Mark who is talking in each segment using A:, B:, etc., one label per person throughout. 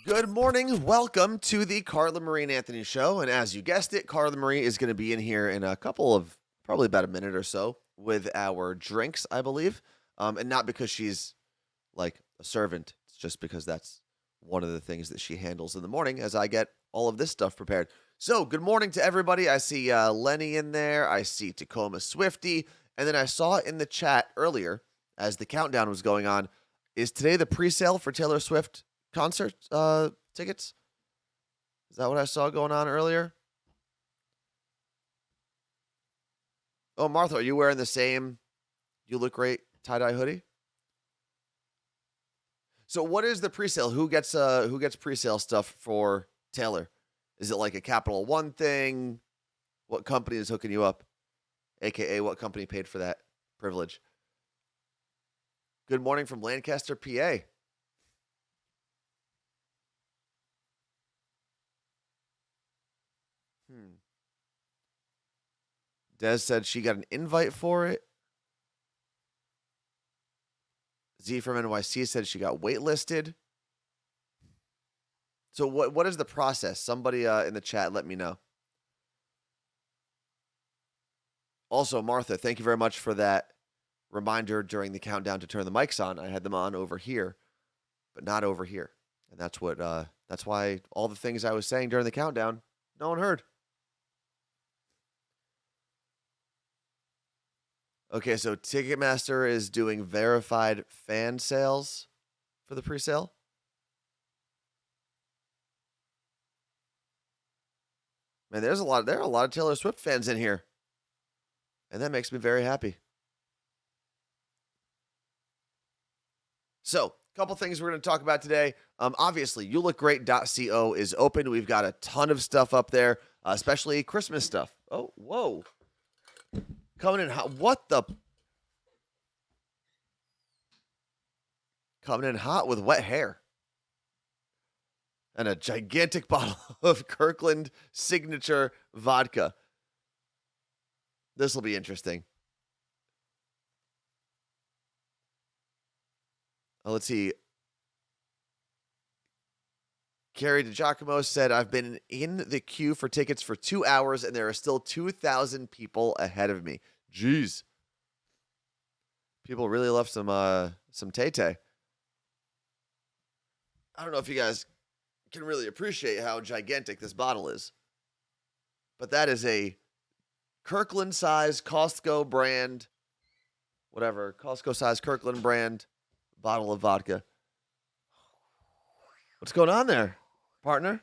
A: Good morning. Welcome to the Carla Marie and Anthony Show. And as you guessed it, Carla Marie is going to be in here in a couple of, probably about a minute or so, with our drinks, I believe. And not because she's like a servant. It's just because that's one of the things that she handles in the morning as I get all of this stuff prepared. So good morning to everybody. I see Lenny in there. I see Tacoma Swifty. And then I saw in the chat earlier as the countdown was going on, is today the pre-sale for Taylor Swift concert tickets? Is that what I saw going on earlier? Oh, Martha, are you wearing the same You Look Great tie-dye hoodie? So what is the pre-sale? Who gets pre-sale stuff for Taylor? Is it like a Capital One thing? What company is hooking you up? AKA what company paid for that privilege? Good morning from Lancaster, PA. Des said she got an invite for it. Z from NYC said she got waitlisted. So what is the process? Somebody in the chat, let me know. Also, Martha, thank you very much for that reminder during the countdown to turn the mics on. I had them on over here, but not over here. And that's why all the things I was saying during the countdown, no one heard. Okay, so Ticketmaster is doing verified fan sales for the pre-sale. Man, there are a lot of Taylor Swift fans in here. And that makes me very happy. So, a couple things we're going to talk about today. Obviously, youlookgreat.co is open. We've got a ton of stuff up there, especially Christmas stuff. Oh, whoa. Coming in hot. What the? Coming in hot with wet hair. And a gigantic bottle of Kirkland signature vodka. This will be interesting. Let's see. Carrie DiGiacomo said, I've been in the queue for tickets for 2 hours, and there are still 2,000 people ahead of me. Jeez. People really love some Tay-Tay. I don't know if you guys can really appreciate how gigantic this bottle is. But that is a Kirkland size Costco brand, whatever, Costco size Kirkland brand bottle of vodka. What's going on there, partner?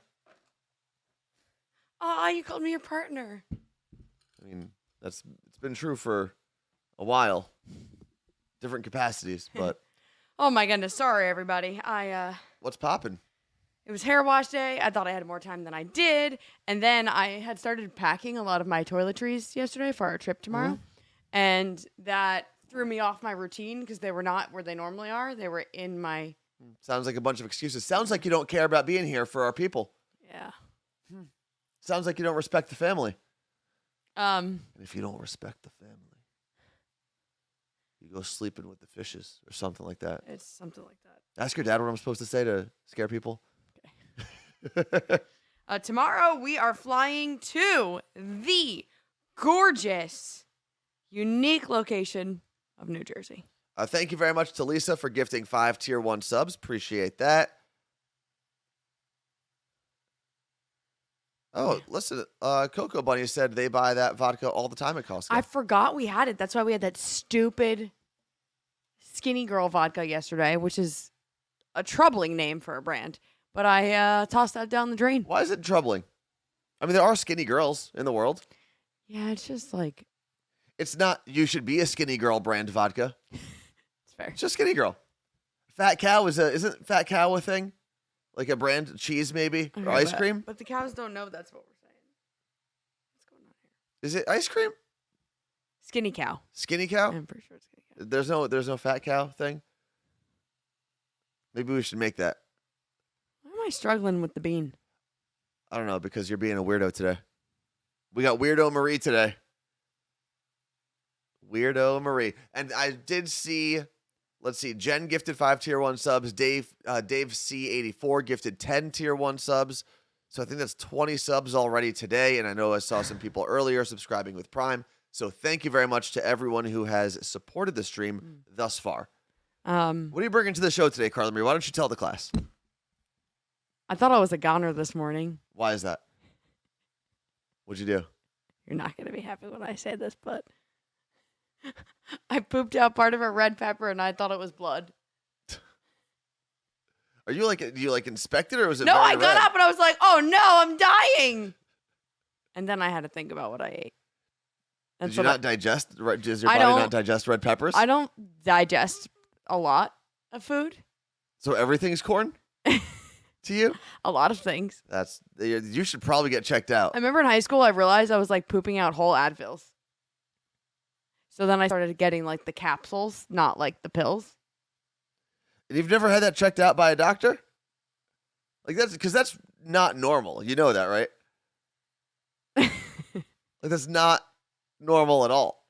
B: Oh, you called me your partner.
A: I mean, it's been true for a while. Different capacities, but
B: Oh my goodness, sorry everybody.
A: what's poppin'?
B: It was hair wash day. I thought I had more time than I did, and then I had started packing a lot of my toiletries yesterday for our trip tomorrow, and that threw me off my routine because they were not where they normally are. They were in my
A: Sounds like a bunch of excuses. Sounds like you don't care about being here for our people.
B: yeah.
A: Sounds like you don't respect the family.
B: Um,
A: And if you don't respect the family, you go sleeping with the fishes or something like that.
B: it's something like that.
A: Ask your dad what I'm supposed to say to scare people.
B: Tomorrow we are flying to the gorgeous, unique location of New Jersey.
A: Thank you very much to Lisa for gifting 5 Tier 1 subs. Appreciate that. Oh, listen, Coco Bunny said they buy that vodka all the time at Costco.
B: I forgot we had it. That's why we had that stupid Skinny Girl vodka yesterday, which is a troubling name for a brand. But I tossed that down the drain.
A: Why is it troubling? I mean, there are skinny girls in the world.
B: Yeah, it's just like,
A: It's not you should be a skinny girl brand vodka.
B: it's fair.
A: It's just skinny girl. Fat Cow isn't Fat Cow a thing? Like a brand of cheese maybe? Or ice cream?
B: But the cows don't know that's what we're saying. What's going on here?
A: Is it ice cream?
B: Skinny cow.
A: Skinny Cow?
B: I'm pretty sure it's skinny cow.
A: There's no Fat Cow thing? Maybe we should make that.
B: Why am I struggling with the bean?
A: I don't know, because you're being a weirdo today. We got Weirdo Marie today. Weirdo Marie. And I did see Let's see. Jen gifted 5 tier 1 subs. Dave C84 gifted 10 tier 1 subs. So I think that's 20 subs already today. And I know I saw some people earlier subscribing with Prime. So thank you very much to everyone who has supported the stream thus far. What are you bringing to the show today, Carla Marie? Why don't you tell the class?
B: I thought I was a goner this morning.
A: Why is that? What'd you do?
B: You're not going to be happy when I say this, but I pooped out part of a red pepper and I thought it was blood.
A: Are you like, do you like inspect it or was it
B: No,
A: very
B: I got
A: red?
B: up and I was like, oh no, I'm dying. And then I had to think about what I ate. And
A: Did
B: so
A: you not digest? Does your
B: I
A: body
B: don't-
A: not digest red peppers?
B: I don't digest a lot of food,
A: So everything's corn to you?
B: a lot of things.
A: You should probably get checked out.
B: I remember in high school, I realized I was like pooping out whole Advils. So then I started getting like the capsules, not like the pills.
A: And you've never had that checked out by a doctor? Like that's not normal. You know that, right? Like that's not normal at all.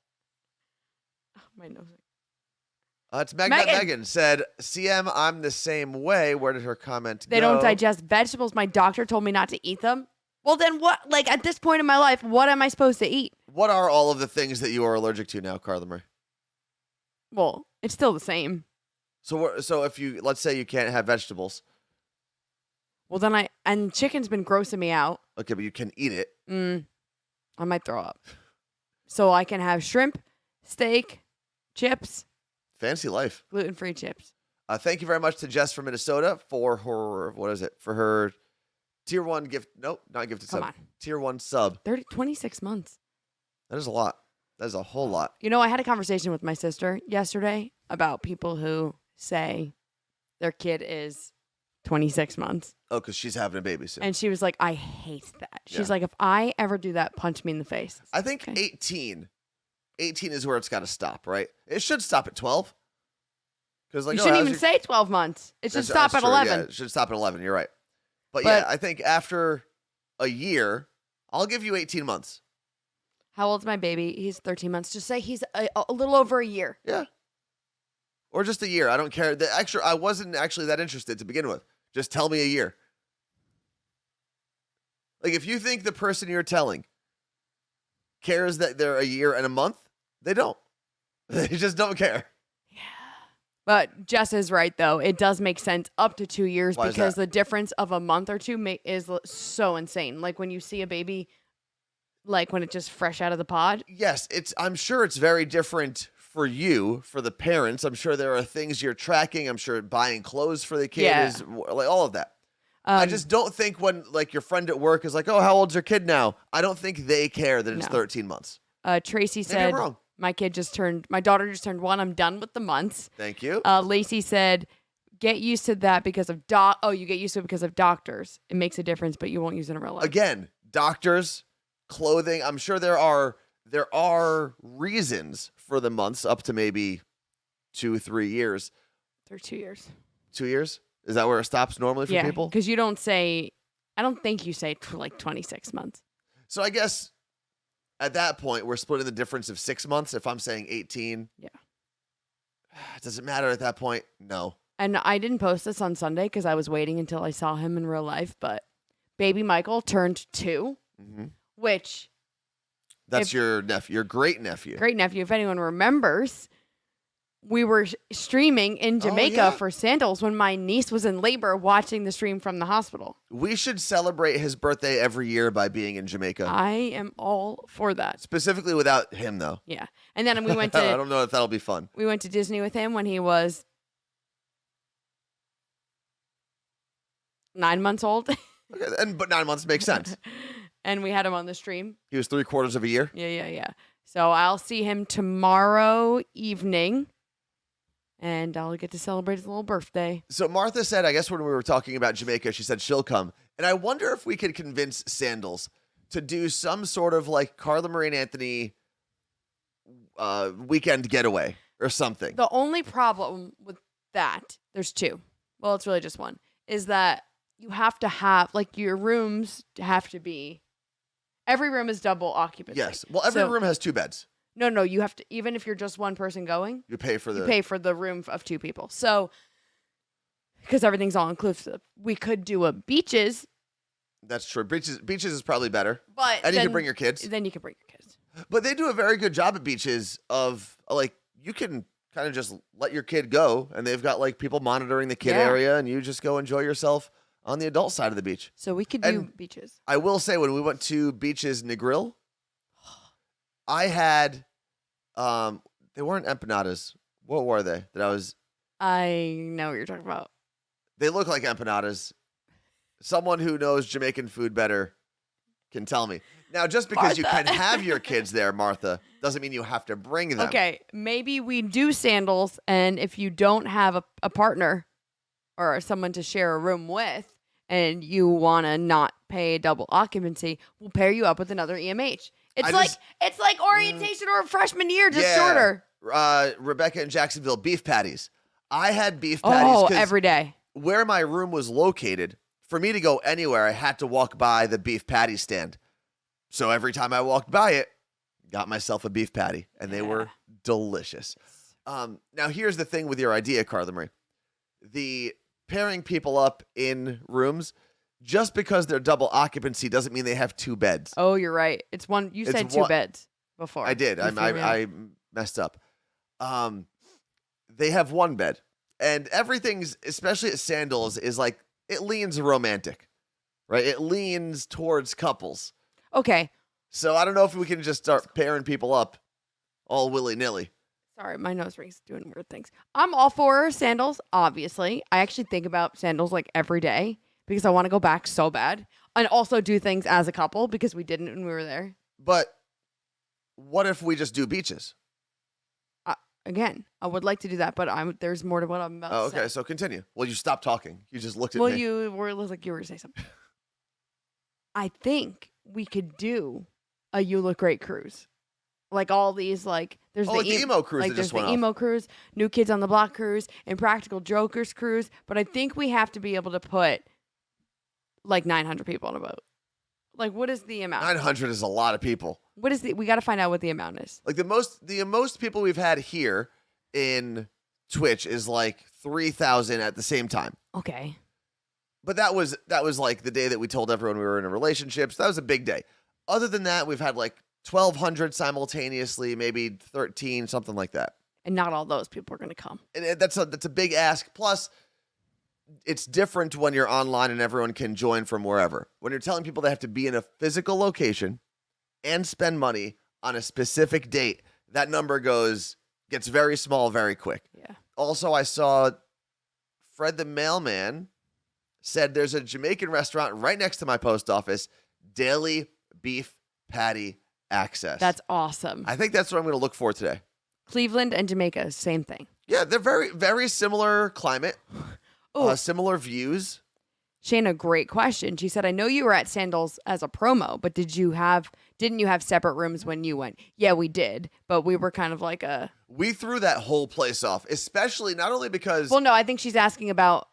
B: My nose.
A: It's Megan.
B: Megan.
A: Megan said, "CM, I'm the same way." Where did her comment
B: They
A: go?
B: don't digest vegetables. My doctor told me not to eat them. Well, then what? Like at this point in my life, what am I supposed to eat?
A: What are all of the things that you are allergic to now, Carla Marie?
B: Well, it's still the same.
A: So if you, let's say you can't have vegetables,
B: Well, then and chicken's been grossing me out.
A: okay, but you can eat it.
B: I might throw up. So I can have shrimp, steak, chips,
A: Fancy life.
B: gluten-free chips.
A: Thank you very much to Jess from Minnesota for her, what is it? For her tier 1 gift. Nope, not gifted
B: Come
A: sub.
B: on.
A: Tier 1 sub.
B: 26 months.
A: That is a lot. That is a whole lot.
B: You know, I had a conversation with my sister yesterday about people who say their kid is 26 months.
A: Oh, because she's having a baby soon.
B: And she was like, I hate that. She's
A: Yeah.
B: like, if I ever do that, punch me in the face.
A: I think
B: Okay.
A: 18 is where it's got to stop, right? It should stop at 12. Because like,
B: You
A: oh,
B: shouldn't
A: how's
B: even
A: your-
B: say 12 months. It should
A: That's-
B: stop
A: that's
B: at
A: true,
B: 11.
A: Yeah, it should stop at 11. You're right. But
B: But-
A: yeah, I think after a year, I'll give you 18 months.
B: How old's my baby? He's 13 months. Just say he's a little over a year.
A: Yeah. Or just a year. I don't care. I wasn't actually that interested to begin with. Just tell me a year. Like, if you think the person you're telling cares that they're a year and a month, they don't. They just don't care.
B: But Jess is right, though. It does make sense up to 2 years
A: Why is
B: because
A: that?
B: the difference of a month or two is so insane. Like when you see a baby, like when it's just fresh out of the pod.
A: Yes, I'm sure it's very different for you, for the parents. I'm sure there are things you're tracking. I'm sure buying clothes for the kid
B: Yeah.
A: is like all of that. I just don't think when like your friend at work is like, "Oh, how old's your kid now?" I don't think they care that it's
B: No.
A: 13 months.
B: Tracy
A: Maybe I'm
B: said,
A: wrong.
B: my daughter just turned 1. I'm done with the months.
A: Thank you.
B: Lacey said, get used to that because of you get used to it because of doctors. It makes a difference, but you won't use it in real life.
A: Again, doctors, clothing. I'm sure there are reasons for the months up to maybe 2-3 years.
B: They're 2 years.
A: 2 years? Is that where it stops normally for
B: Yeah,
A: people?
B: because you don't say, I don't think you say like 26 months.
A: So I guess at that point, we're splitting the difference of 6 months. If I'm saying 18,
B: Yeah.
A: Does it matter at that point? No.
B: And I didn't post this on Sunday because I was waiting until I saw him in real life, but baby Michael turned 2, which,
A: That's your nephew, your great nephew.
B: great nephew, if anyone remembers, we were streaming in Jamaica
A: yeah.
B: for Sandals when my niece was in labor watching the stream from the hospital.
A: We should celebrate his birthday every year by being in Jamaica.
B: I am all for that.
A: Specifically without him, though.
B: Yeah. And then we went
A: I
B: to
A: don't know if that'll be fun.
B: we went to Disney with him when he was 9 months old.
A: Okay, but 9 months makes sense.
B: And we had him on the stream.
A: He was 3/4 of a year.
B: Yeah. So I'll see him tomorrow evening. And I'll get to celebrate his little birthday.
A: So Martha said, I guess when we were talking about Jamaica, she said she'll come. And I wonder if we could convince Sandals to do some sort of like Carla Marie and Anthony weekend getaway or something.
B: The only problem with that, there's two. Well, it's really just one. Is that you have to have, like, your rooms have to be, every room is double occupancy.
A: Yes. Well, every
B: So
A: room has 2 beds.
B: No, you have to, even if you're just one person going,
A: You pay for
B: you
A: the.
B: pay for the room of 2 people. So, because everything's all inclusive, we could do a beaches,
A: That's true. Beaches is probably better,
B: but
A: and you
B: then,
A: can bring your kids.
B: Then you can bring your kids.
A: But they do a very good job at beaches of like you can kind of just let your kid go, and they've got like people monitoring the kid
B: Yeah.
A: area, and you just go enjoy yourself on the adult side of the beach.
B: So we could do
A: And-
B: beaches.
A: I will say when we went to Beaches Negril, I had they weren't empanadas. What were they?
B: I know what you're talking about.
A: They look like empanadas. Someone who knows Jamaican food better can tell me. Now, just because you
B: Martha.
A: can have your kids there, Martha, doesn't mean you have to bring them.
B: Okay, maybe we do sandals, and if you don't have a partner or someone to share a room with, and you want to not pay double occupancy, we'll pair you up with another EMH. It's like orientation or freshman year, just
A: Yeah.
B: shorter.
A: Rebecca in Jacksonville, beef patties. I had beef patties
B: Oh,
A: 'cause
B: every day.
A: where my room was located, for me to go anywhere, I had to walk by the beef patty stand. So every time I walked by it, got myself a beef patty, and they were delicious. Now, here's the thing with your idea, Carla Marie. The pairing people up in rooms, just because they're double occupancy doesn't mean they have 2 beds.
B: Oh, you're right. It's one. You
A: It's
B: said 2
A: one-
B: beds before.
A: I did.
B: You threw me off.
A: I messed up. They have 1 bed, and everything's, especially at Sandals, is like it leans romantic, right? It leans towards couples.
B: Okay.
A: So I don't know if we can just start pairing people up all willy nilly.
B: Sorry, my nose ring's doing weird things. I'm all for sandals, obviously. I actually think about sandals like every day because I want to go back so bad. And also do things as a couple because we didn't when we were there.
A: But what if we just do beaches?
B: Again, I would like to do that, but there's more to what I'm about
A: Oh,
B: to
A: okay.
B: say.
A: So continue. Well, you stopped talking. You just looked at
B: Well,
A: me.
B: you were like you were going to say something. I think we could do a You Look Great cruise. Like all these, like there's
A: like the emo cruise
B: like
A: that
B: there's
A: just
B: the
A: went off.
B: emo cruise, New Kids on the Block cruise, and Practical Jokers cruise. But I think we have to be able to put like 900 people on a boat. Like, what is the amount?
A: 900 is a lot of people.
B: What is we got to find out what the amount is.
A: Like the most people we've had here in Twitch is like 3,000 at the same time.
B: Okay.
A: But that was like the day that we told everyone we were in a relationship. So that was a big day. Other than that, we've had like 1,200 simultaneously, maybe 13, something like that.
B: And not all those people are going to come.
A: And that's a big ask. Plus, it's different when you're online and everyone can join from wherever. When you're telling people they have to be in a physical location and spend money on a specific date, that number gets very small very quick.
B: Yeah.
A: Also, I saw Fred the mailman said there's a Jamaican restaurant right next to my post office, daily beef patty access.
B: That's awesome.
A: I think that's what I'm going to look for today.
B: Cleveland and Jamaica, same thing.
A: Yeah, they're very, very similar climate,
B: Oh,
A: similar views.
B: Shayna, great question. She said, I know you were at Sandals as a promo, but didn't you have separate rooms when you went? Yeah, we did. But we were kind of like
A: We threw that whole place off, especially not only because
B: well, no, I think she's asking about,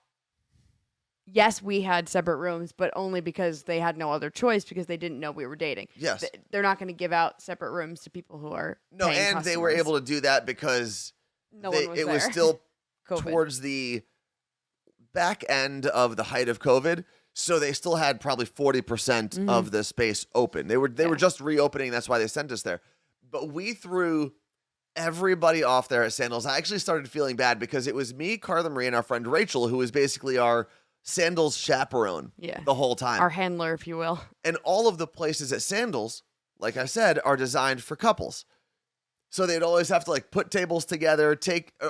B: yes, we had separate rooms, but only because they had no other choice because they didn't know we were dating.
A: yes,
B: They're not going to give out separate rooms to people who are
A: no,
B: paying
A: and they were
B: customers.
A: able to do that because
B: No one was
A: it was
B: there.
A: still
B: COVID.
A: towards the back end of the height of COVID. So they still had probably 40% of the space open. They were just reopening. That's why they sent us there. But we threw everybody off there at Sandals. I actually started feeling bad because it was me, Carla Marie, and our friend Rachel, who was basically our Sandals chaperone the whole time.
B: Our handler, if you will.
A: And all of the places at Sandals, like I said, are designed for couples. So they'd always have to like put tables together,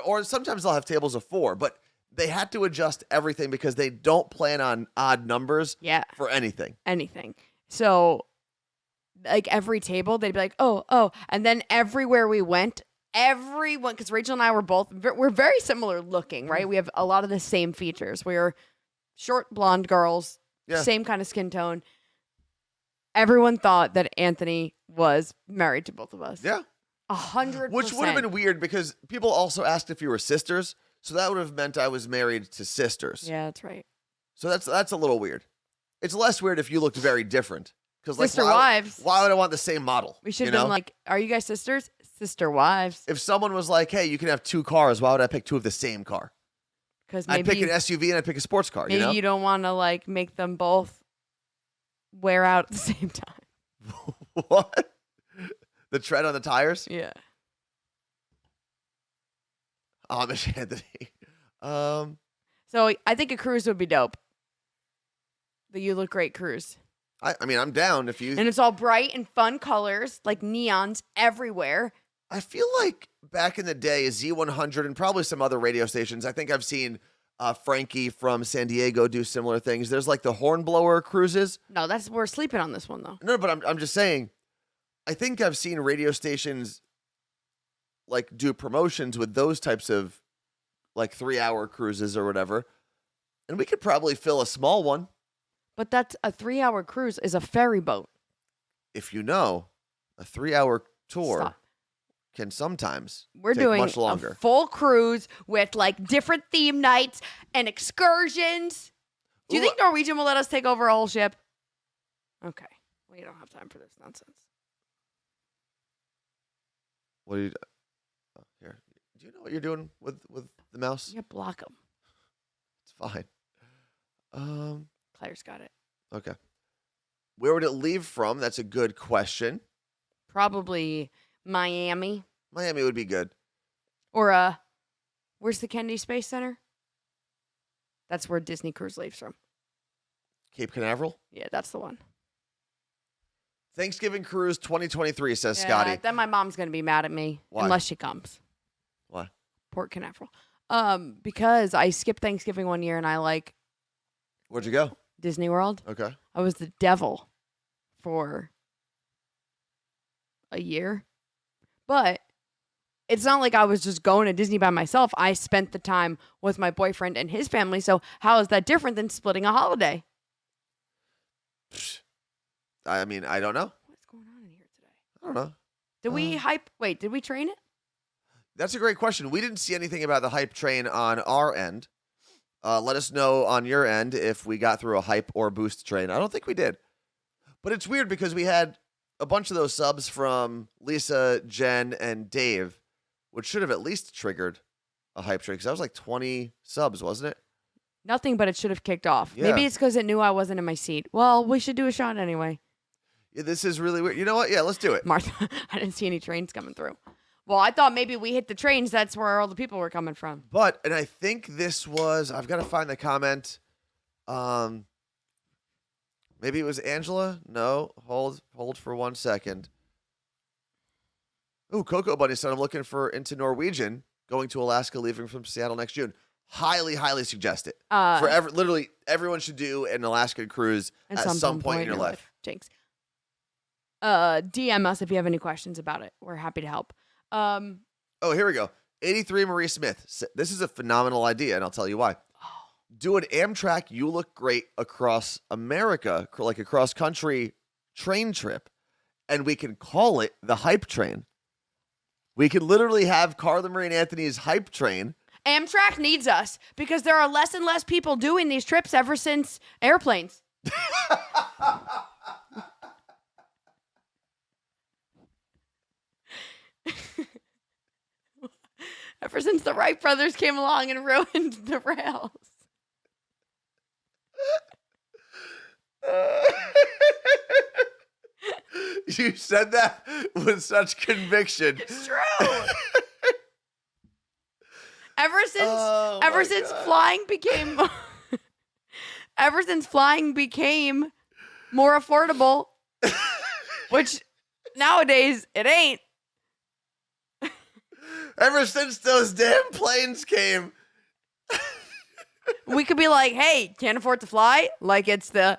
A: or sometimes they'll have tables of 4, but they had to adjust everything because they don't plan on odd numbers for anything.
B: Anything. So, like every table, they'd be like, oh. And then everywhere we went, everyone, because Rachel and I we're very similar looking, right? We have a lot of the same features. We're short blonde girls, same kind of skin tone. Everyone thought that Anthony was married to both of us.
A: Yeah.
B: 100%.
A: Which would have been weird because people also asked if you were sisters. So that would have meant I was married to sisters.
B: Yeah, that's right.
A: So that's a little weird. It's less weird if you looked very different. Because
B: Sister wives.
A: Why would I want the same model?
B: We should have been like, are you guys sisters? Sister wives.
A: If someone was like, hey, you can have 2 cars, why would I pick 2 of the same car?
B: Because
A: I'd
B: maybe
A: pick an SUV and I'd pick a sports car,
B: maybe you don't want to like make them both wear out at the same time.
A: What? The tread on the tires?
B: Yeah.
A: Amish Anthony.
B: So I think a cruise would be dope. The You Look Great cruise.
A: I mean, I'm down if you.
B: And it's all bright and fun colors, like neons everywhere.
A: I feel like back in the day, Z100 and probably some other radio stations, I think I've seen Frankie from San Diego do similar things. There's like the hornblower cruises.
B: No, we're sleeping on this one though.
A: No, but I'm just saying, I think I've seen radio stations like do promotions with those types of like 3-hour cruises or whatever. And we could probably fill a small one.
B: But that's a 3-hour cruise is a ferry boat.
A: If you know, a 3-hour tour
B: Stop.
A: can sometimes
B: We're
A: take
B: doing
A: much longer.
B: a full cruise with like different theme nights and excursions. Do you
A: Ooh,
B: think Norwegian will let us take over a whole ship? Okay. We don't have time for this nonsense.
A: What do you here? Do you know what you're doing with the mouse?
B: Yeah, block them.
A: It's fine.
B: Claire's got it.
A: Okay. Where would it leave from? That's a good question.
B: Probably Miami
A: Miami would be good.
B: or where's the Kennedy Space Center? That's where Disney Cruise leaves from.
A: Cape Canaveral.
B: Yeah, that's the one.
A: Thanksgiving cruise 2023 says Scotty.
B: Then my mom's gonna be mad at me
A: Why?
B: unless she comes.
A: Why?
B: Port Canaveral. Because I skipped Thanksgiving one year and I like
A: Where'd you go?
B: Disney World.
A: Okay.
B: I was the devil for a year. But it's not like I was just going to Disney by myself. I spent the time with my boyfriend and his family. So how is that different than splitting a holiday?
A: I mean, I don't know.
B: What's going on in here today?
A: I don't know.
B: Did we train it?
A: That's a great question. We didn't see anything about the hype train on our end. Let us know on your end if we got through a hype or boost train. I don't think we did. But it's weird because we had a bunch of those subs from Lisa, Jen, and Dave, which should have at least triggered a hype train because that was like 20 subs, wasn't it?
B: Nothing, but it should have kicked off.
A: Yeah.
B: Maybe it's because it knew I wasn't in my seat. Well, we should do a shot anyway.
A: Yeah, this is really weird. You know what? Yeah, let's do it.
B: Martha, I didn't see any trains coming through. Well, I thought maybe we hit the trains. That's where all the people were coming from.
A: But, and I think this was, I've got to find the comment. Maybe it was Angela. No, hold for 1 second. Ooh, Coco Bunny said I'm looking for into Norwegian, going to Alaska, leaving from Seattle next June. Highly, highly suggest it. Literally, everyone should do an Alaskan cruise at some point in your life.
B: Jinx. DM us if you have any questions about it. We're happy to help.
A: Oh, here we go. 83 Marie Smith. This is a phenomenal idea, and I'll tell you why. Do an Amtrak You Look Great across America, like a cross-country train trip, and we can call it the Hype Train. We could literally have Carla Marie and Anthony's Hype Train.
B: Amtrak needs us because there are less and less people doing these trips ever since airplanes. Ever since the Wright brothers came along and ruined the rails.
A: You said that with such conviction.
B: It's true. Ever since flying became more affordable, which nowadays it ain't.
A: Ever since those damn planes came.
B: We could be like, hey, can't afford to fly? Like it's the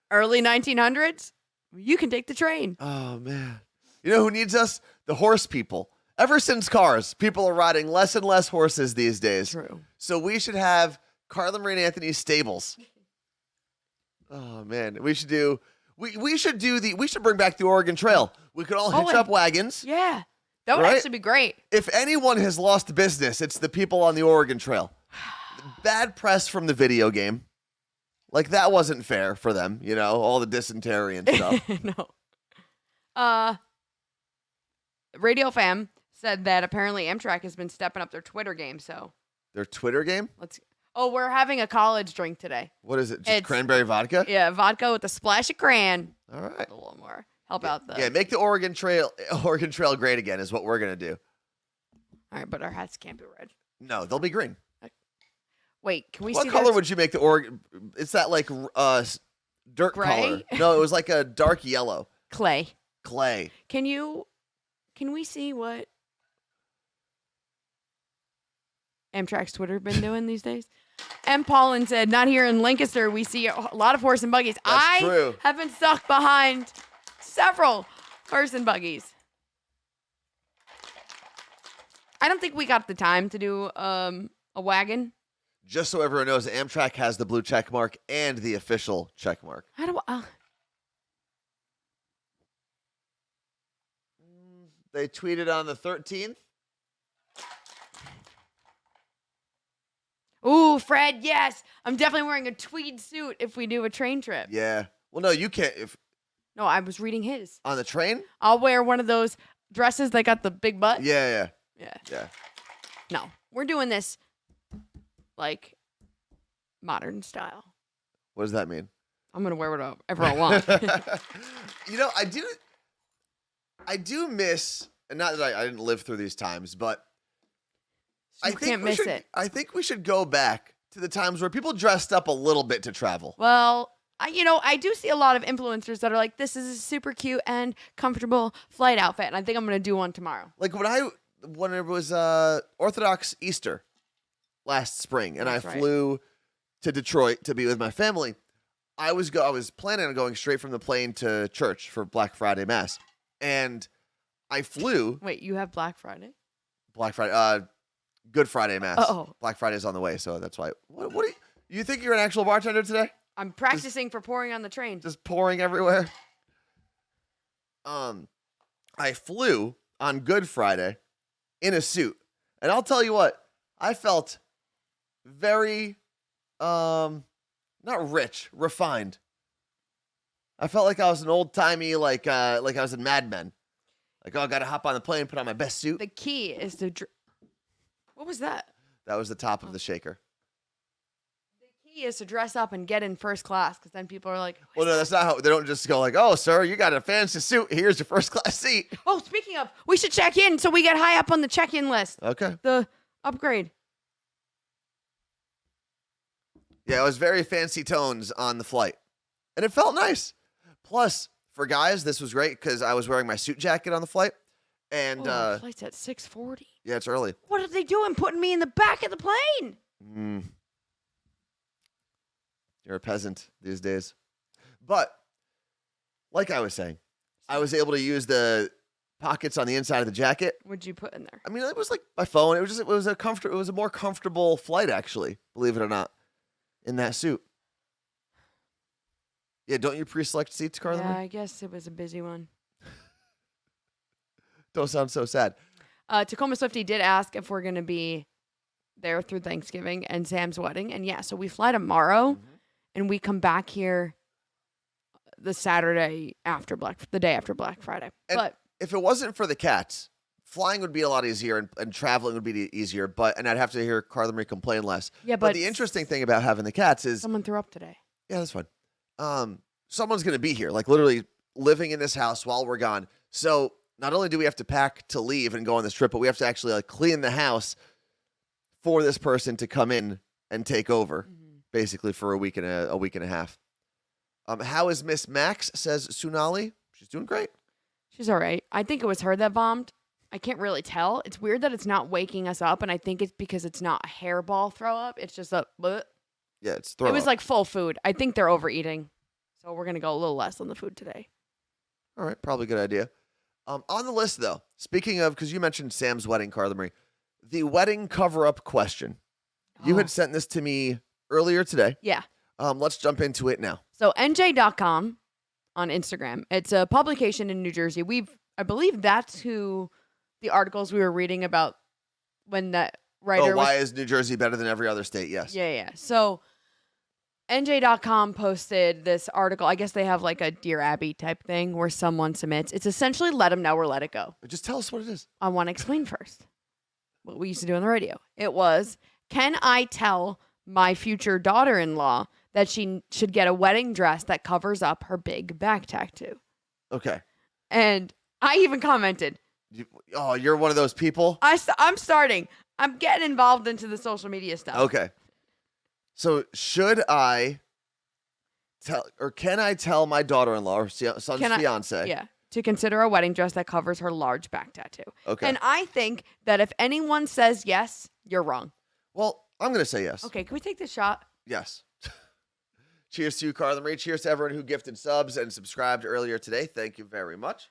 B: early 1900s? You can take the train.
A: Oh, man. You know who needs us? The horse people. Ever since cars, people are riding less and less horses these days.
B: True.
A: So we should have Carla Marie and Anthony's stables. Oh, man. We should bring back the Oregon Trail. We could all hitch up wagons.
B: Yeah. That would
A: Right?
B: actually be great.
A: If anyone has lost business, it's the people on the Oregon Trail. Bad press from the video game. Like, that wasn't fair for them, you know, all the dysentery and stuff.
B: No. Radio Fam said that apparently Amtrak has been stepping up their Twitter game. So
A: Their Twitter game?
B: let's. Oh, we're having a college drink today.
A: What is it? Just
B: It's-
A: cranberry vodka?
B: Yeah, vodka with a splash of cran.
A: All right.
B: A little more. Help out the.
A: Yeah, make the Oregon Trail great again is what we're going to do.
B: All right, but our hats can't be red.
A: No, they'll be green.
B: Wait, can we
A: What
B: see
A: color
B: those?
A: would you make the Oregon? It's that like dirt
B: Gray?
A: color. No, it was like a dark yellow.
B: Clay.
A: Clay.
B: Can we see what Amtrak's Twitter been doing these days? M. Paulin said, not here in Lancaster. We see a lot of horse and buggies.
A: That's true.
B: have been stuck behind several horse and buggies. I don't think we got the time to do a wagon.
A: Just so everyone knows, Amtrak has the blue check mark and the official check mark.
B: How do I?
A: They tweeted on the 13th.
B: Ooh, Fred, yes. I'm definitely wearing a tweed suit if we do a train trip.
A: Yeah. Well, no, you can't. If
B: No, I was reading his.
A: on the train.
B: I'll wear one of those dresses that got the big butt.
A: Yeah.
B: Yeah. No, we're doing this like modern style.
A: What does that mean?
B: I'm going to wear whatever I want.
A: You know, I do miss, and not that I didn't live through these times, but
B: You can't miss it.
A: I think we should go back to the times where people dressed up a little bit to travel.
B: Well, I do see a lot of influencers that are like, this is a super cute and comfortable flight outfit. And I think I'm going to do one tomorrow.
A: Like when it was Orthodox Easter last spring, and
B: That's
A: I
B: right.
A: flew to Detroit to be with my family. I was planning on going straight from the plane to church for Black Friday Mass, and I flew
B: Wait, you have Black Friday?
A: Black Friday, Good Friday Mass.
B: Uh-oh.
A: Black Friday's on the way, so that's why. What do you think you're an actual bartender today?
B: I'm practicing for pouring on the train.
A: Just pouring everywhere. I flew on Good Friday in a suit, and I'll tell you what, I felt very, not rich, refined. I felt like I was an old timey, like I was in Mad Men. Like, oh, I got to hop on the plane, put on my best suit.
B: The key is to. What was that?
A: That was the top of the shaker.
B: The key is to dress up and get in first class because then people are like,
A: Well, no, that's not how. They don't just go like, "Oh, sir, you got a fancy suit. Here's your first class seat."
B: oh, speaking of, we should check in so we get high up on the check-in list.
A: Okay.
B: The upgrade.
A: Yeah, it was very fancy tones on the flight, and it felt nice. Plus, for guys, this was great because I was wearing my suit jacket on the flight, and
B: Flight's at 6:40.
A: yeah, it's early.
B: What are they doing putting me in the back of the plane?
A: You're a peasant these days, but like I was saying, I was able to use the pockets on the inside of the jacket.
B: What'd you put in there?
A: I mean, it was like my phone. It was a more comfortable flight, actually. Believe it or not, in that suit. Yeah, don't you pre-select seats, Carla?
B: Yeah, I guess it was a busy one.
A: Don't sound so sad.
B: Tacoma Swifty did ask if we're going to be there through Thanksgiving and Sam's wedding. And yeah, so we fly tomorrow and we come back here the Saturday after the day after Black Friday.
A: And
B: but
A: if it wasn't for the cats, flying would be a lot easier and traveling would be easier. And I'd have to hear Carla Marie complain less.
B: yeah,
A: But
B: but
A: the interesting thing about having the cats is,
B: someone threw up today.
A: yeah, that's fine. Someone's going to be here, like literally living in this house while we're gone. So not only do we have to pack to leave and go on this trip, but we have to actually like clean the house for this person to come in and take over, basically for a week and a half. How is Miss Max? Says Sunali. She's doing great.
B: She's all right. I think it was her that vomed. I can't really tell. It's weird that it's not waking us up, and I think it's because it's not a hairball throw up. It's just a bleh.
A: Yeah, it's
B: It was like full food. I think they're overeating. So we're going to go a little less on the food today.
A: All right, probably a good idea. On the list, though, speaking of, because you mentioned Sam's wedding, Carla Marie, the wedding cover-up question. You had sent this to me earlier today.
B: Yeah.
A: Let's jump into it now.
B: So NJ.com on Instagram. It's a publication in New Jersey. I believe that's who the articles we were reading about when that writer
A: Why is New Jersey better than every other state? Yes.
B: Yeah. So NJ.com posted this article. I guess they have like a Dear Abby type thing where someone submits. It's essentially let them know or let it go.
A: Just tell us what it is.
B: I want to explain first what we used to do on the radio. It was, can I tell my future daughter-in-law that she should get a wedding dress that covers up her big back tattoo?
A: Okay.
B: And I even commented,
A: You're one of those people?
B: I'm starting. I'm getting involved into the social media stuff.
A: Okay. So should I tell, or can I tell my daughter-in-law or son's fiance?
B: Yeah. To consider a wedding dress that covers her large back tattoo.
A: Okay.
B: And I think that if anyone says yes, you're wrong.
A: Well, I'm going to say yes.
B: Okay, can we take this shot?
A: Yes. Cheers to you, Carla Marie. Cheers to everyone who gifted subs and subscribed earlier today. Thank you very much.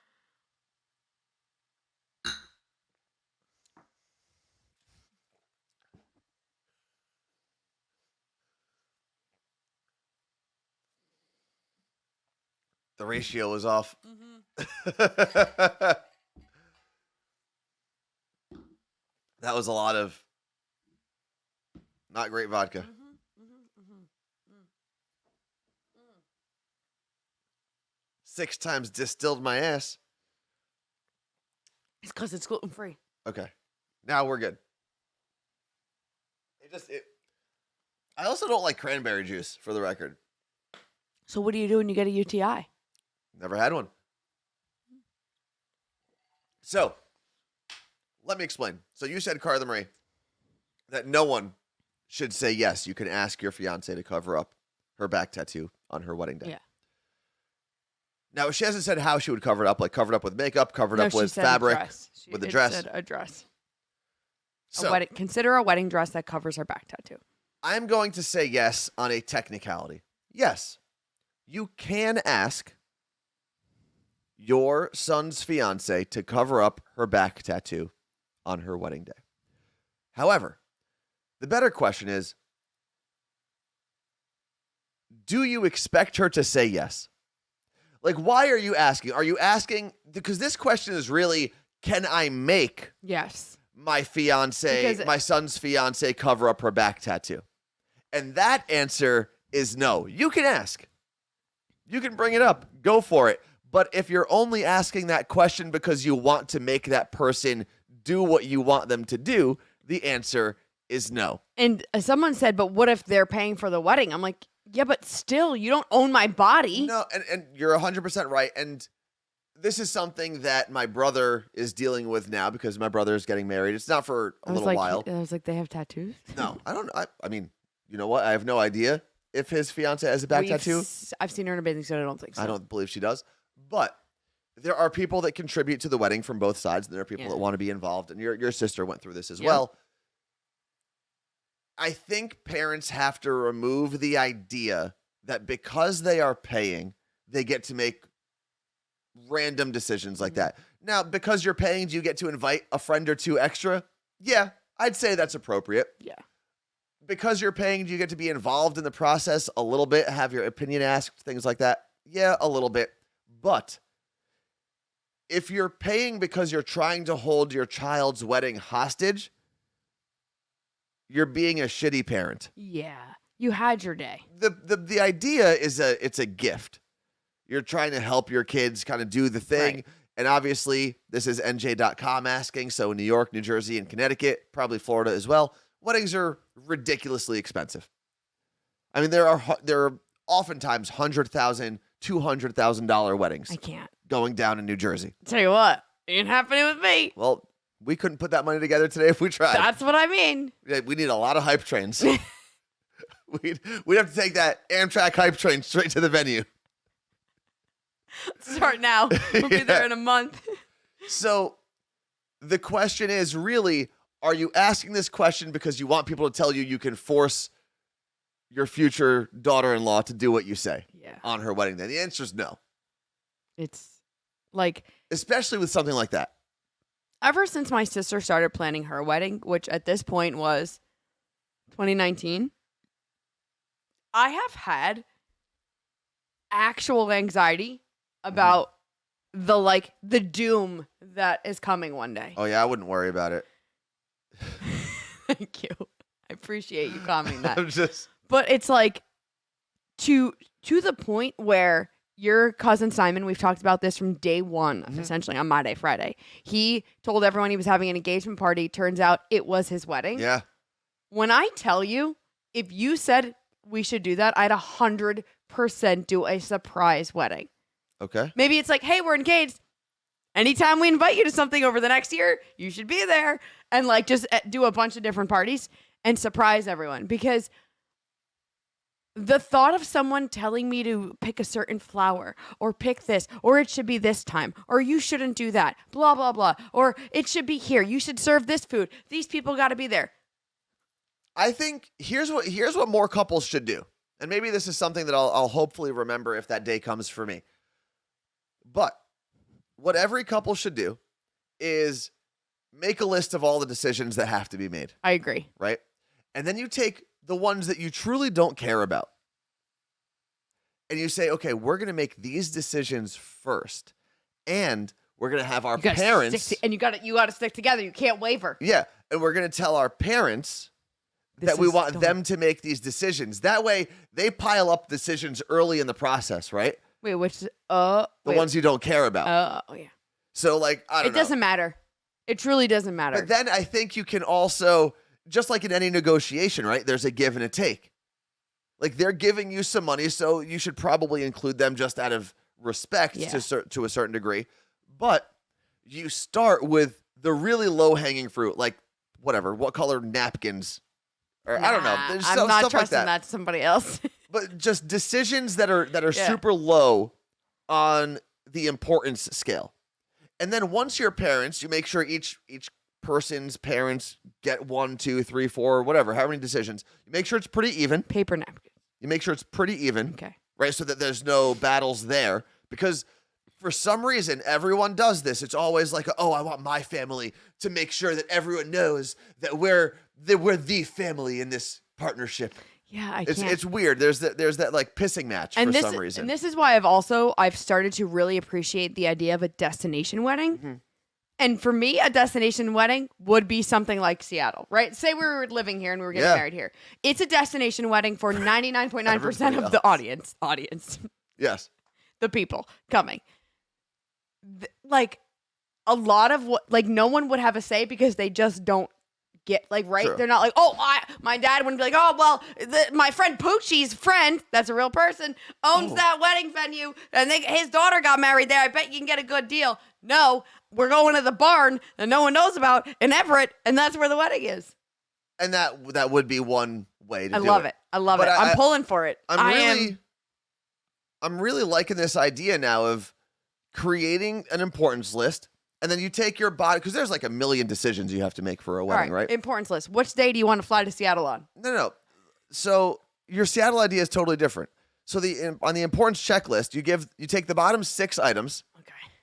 A: The ratio was off. That was a lot of not great vodka. 6 times distilled my ass.
B: It's because it's gluten-free.
A: Okay. Now we're good. I also don't like cranberry juice, for the record.
B: So what do you do when you get a UTI?
A: Never had one. So, let me explain. So you said, Carla Marie, that no one should say yes. You can ask your fiance to cover up her back tattoo on her wedding day.
B: Yeah.
A: Now, she hasn't said how she would cover it up, like covered up with makeup, covered up
B: she
A: with
B: said
A: fabric,
B: with
A: the
B: it
A: dress.
B: Said a dress.
A: So,
B: Consider a wedding dress that covers her back tattoo.
A: I'm going to say yes on a technicality. Yes, you can ask your son's fiance to cover up her back tattoo on her wedding day. However, the better question is, do you expect her to say yes? Like, why are you asking? Are you asking, because this question is really, can I make
B: Yes.
A: my son's fiance cover up her back tattoo? And that answer is no. You can ask. You can bring it up. Go for it. But if you're only asking that question because you want to make that person do what you want them to do, the answer is no.
B: And someone said, but what if they're paying for the wedding? I'm like, yeah, but still, you don't own my body.
A: No, and you're 100% right. And this is something that my brother is dealing with now because my brother is getting married. It's not for a little while.
B: I was like, they have tattoos?
A: No, I don't know. I mean, you know what? I have no idea if his fiance has a back tattoo.
B: I've seen her in a bathing suit. I don't think so.
A: I don't believe she does. But there are people that contribute to the wedding from both sides, and there are people that want to be involved. And your sister went through this as well. I think parents have to remove the idea that because they are paying, they get to make random decisions like that. Now, because you're paying, do you get to invite a friend or two extra? Yeah, I'd say that's appropriate.
B: Yeah.
A: Because you're paying, do you get to be involved in the process a little bit, have your opinion asked, things like that? Yeah, a little bit. But if you're paying because you're trying to hold your child's wedding hostage, you're being a shitty parent.
B: Yeah. You had your day.
A: The idea is it's a gift. You're trying to help your kids kind of do the thing. Right. And obviously, this is NJ.com asking. So in New York, New Jersey, and Connecticut, probably Florida as well, weddings are ridiculously expensive. I mean, there are oftentimes $100,000, $200,000 weddings.
B: I can't.
A: Going down in New Jersey.
B: Tell you what, it ain't happening with me.
A: Well, we couldn't put that money together today if we tried.
B: That's what I mean.
A: Yeah, we need a lot of hype trains. We'd have to take that Amtrak hype train straight to the venue.
B: Start now. We'll be there in a month.
A: So the question is really, are you asking this question because you want people to tell you can force your future daughter-in-law to do what you say on her wedding day? The answer is no.
B: It's like...
A: Especially with something like that.
B: Ever since my sister started planning her wedding, which at this point was 2019, I have had actual anxiety about the doom that is coming one day.
A: Oh, yeah, I wouldn't worry about it.
B: Thank you. I appreciate you commenting that.
A: I'm just...
B: But it's like, to the point where your cousin Simon, we've talked about this from day one, essentially on My Day Friday. He told everyone he was having an engagement party. Turns out it was his wedding.
A: Yeah.
B: When I tell you, if you said we should do that, I'd 100% do a surprise wedding.
A: Okay.
B: Maybe it's like, hey, we're engaged. Anytime we invite you to something over the next year, you should be there. And like just do a bunch of different parties and surprise everyone. Because the thought of someone telling me to pick a certain flower or pick this, or it should be this time, or you shouldn't do that, blah, blah, blah, or it should be here. You should serve this food. These people got to be there.
A: I think here's what more couples should do. And maybe this is something that I'll hopefully remember if that day comes for me. But what every couple should do is make a list of all the decisions that have to be made.
B: I agree.
A: Right? And then you take the ones that you truly don't care about. And you say, okay, we're going to make these decisions first. And we're going to have our parents.
B: And you got to stick together. You can't waver.
A: Yeah. And we're going to tell our parents that we want them to make these decisions. That way they pile up decisions early in the process, right?
B: Wait, which
A: the ones you don't care about.
B: Oh, yeah.
A: So like, I don't know.
B: It doesn't matter. It truly doesn't matter.
A: But then I think you can also, just like in any negotiation, right? There's a give and a take. Like they're giving you some money, so you should probably include them just out of respect to a certain degree. But you start with the really low-hanging fruit, like whatever, what color napkins, or I don't know. There's
B: I'm not
A: stuff
B: trusting
A: like
B: that to somebody else.
A: But just decisions that are super low on the importance scale. And then once you're parents, you make sure each person's parents get 1, 2, 3, 4, whatever, however many decisions. You make sure it's pretty even.
B: Paper napkins.
A: You make sure it's pretty even.
B: Okay.
A: Right? So that there's no battles there. Because for some reason, everyone does this. It's always like, oh, I want my family to make sure that everyone knows that we're the family in this partnership.
B: Yeah, I can't.
A: It's weird. There's that like pissing match for some reason.
B: And this is why I've started to really appreciate the idea of a destination wedding.
A: Mm-hmm.
B: And for me, a destination wedding would be something like Seattle, right? Say we were living here and we were getting married here. It's a destination wedding for 99.9% of the audience.
A: Yes.
B: The people coming. Like a lot of what, like no one would have a say because they just don't get like, right?
A: True.
B: They're not like, oh, my dad wouldn't be like, oh, well, my friend Poochie's friend, that's a real person, owns that wedding venue, and his daughter got married there. I bet you can get a good deal. No, we're going to the barn that no one knows about in Everett, and that's where the wedding is.
A: And that would be one way to do it.
B: I love it. I love it. I'm pulling for it.
A: I'm really liking this idea now of creating an importance list. And then you take your body, because there's like a million decisions you have to make for a wedding, right?
B: Importance list. Which day do you want to fly to Seattle on?
A: No. So your Seattle idea is totally different. So on the importance checklist, you take the bottom 6 items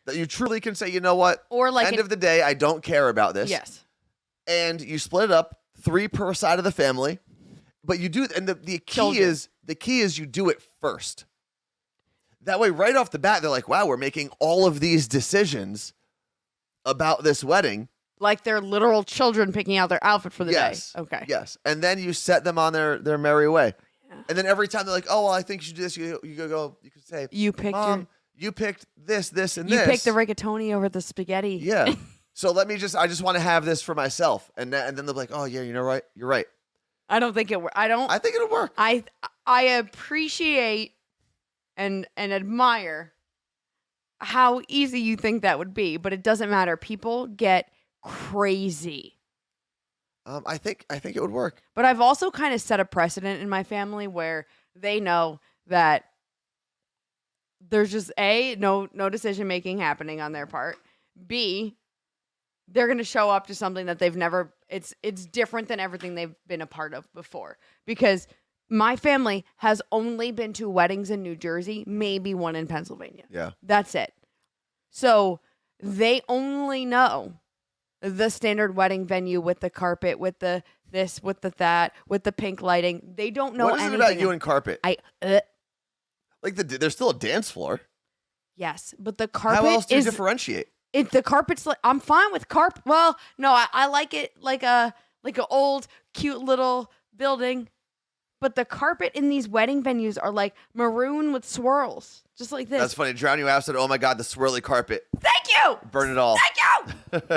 A: that you truly can say, you know what?
B: Or like
A: end of the day, I don't care about this.
B: Yes.
A: And you split it up, 3 per side of the family. But you do, and the key is you do it first. That way, right off the bat, they're like, wow, we're making all of these decisions about this wedding.
B: Like they're literal children picking out their outfit for the day. Okay.
A: Yes. And then you set them on their merry way. Yeah. And then every time they're like, oh, well, I think you should do this, you could say,
B: you picked
A: Mom, you picked this, and this.
B: You picked the rigatoni over the spaghetti.
A: Yeah. So I just want to have this for myself. And then they'll be like, oh, yeah, you know, right? You're right.
B: I don't think it works. I
A: think it'll work.
B: I appreciate and admire how easy you think that would be, but it doesn't matter. People get crazy.
A: I think it would work.
B: But I've also kind of set a precedent in my family where they know that there's just no decision making happening on their part. B, they're going to show up to something that they've never. It's different than everything they've been a part of before, because my family has only been to weddings in New Jersey, maybe one in Pennsylvania.
A: Yeah.
B: That's it. So they only know the standard wedding venue with the carpet, with the this, with the that, with the pink lighting. They don't know anything.
A: What is it about you and carpet? Like there's still a dance floor.
B: Yes, but the carpet
A: How else do you differentiate?
B: The carpet's like, I'm fine with carpet. Well, no, I like it like a old cute little building. but the carpet in these wedding venues are like maroon with swirls, just like this.
A: That's funny. Drown You Out said, "Oh my God, the swirly carpet.
B: Thank you.
A: Burn it all."
B: Thank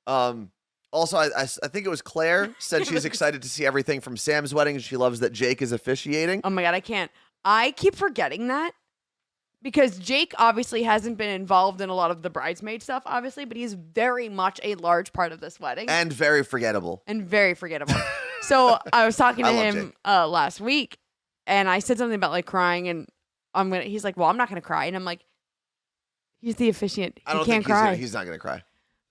B: you.
A: Also, I think it was Claire said she's excited to see everything from Sam's wedding, and she loves that Jake is officiating.
B: Oh my God, I can't. I keep forgetting that because Jake obviously hasn't been involved in a lot of the bridesmaid stuff, obviously, but he's very much a large part of this wedding.
A: And very forgettable.
B: And very forgettable. So I was talking to
A: I love
B: him last week, and I said something about like crying, and he's like, well, I'm not going to cry. And I'm like, he's the officiant.
A: I don't
B: He can't
A: think
B: cry.
A: he's not going to cry.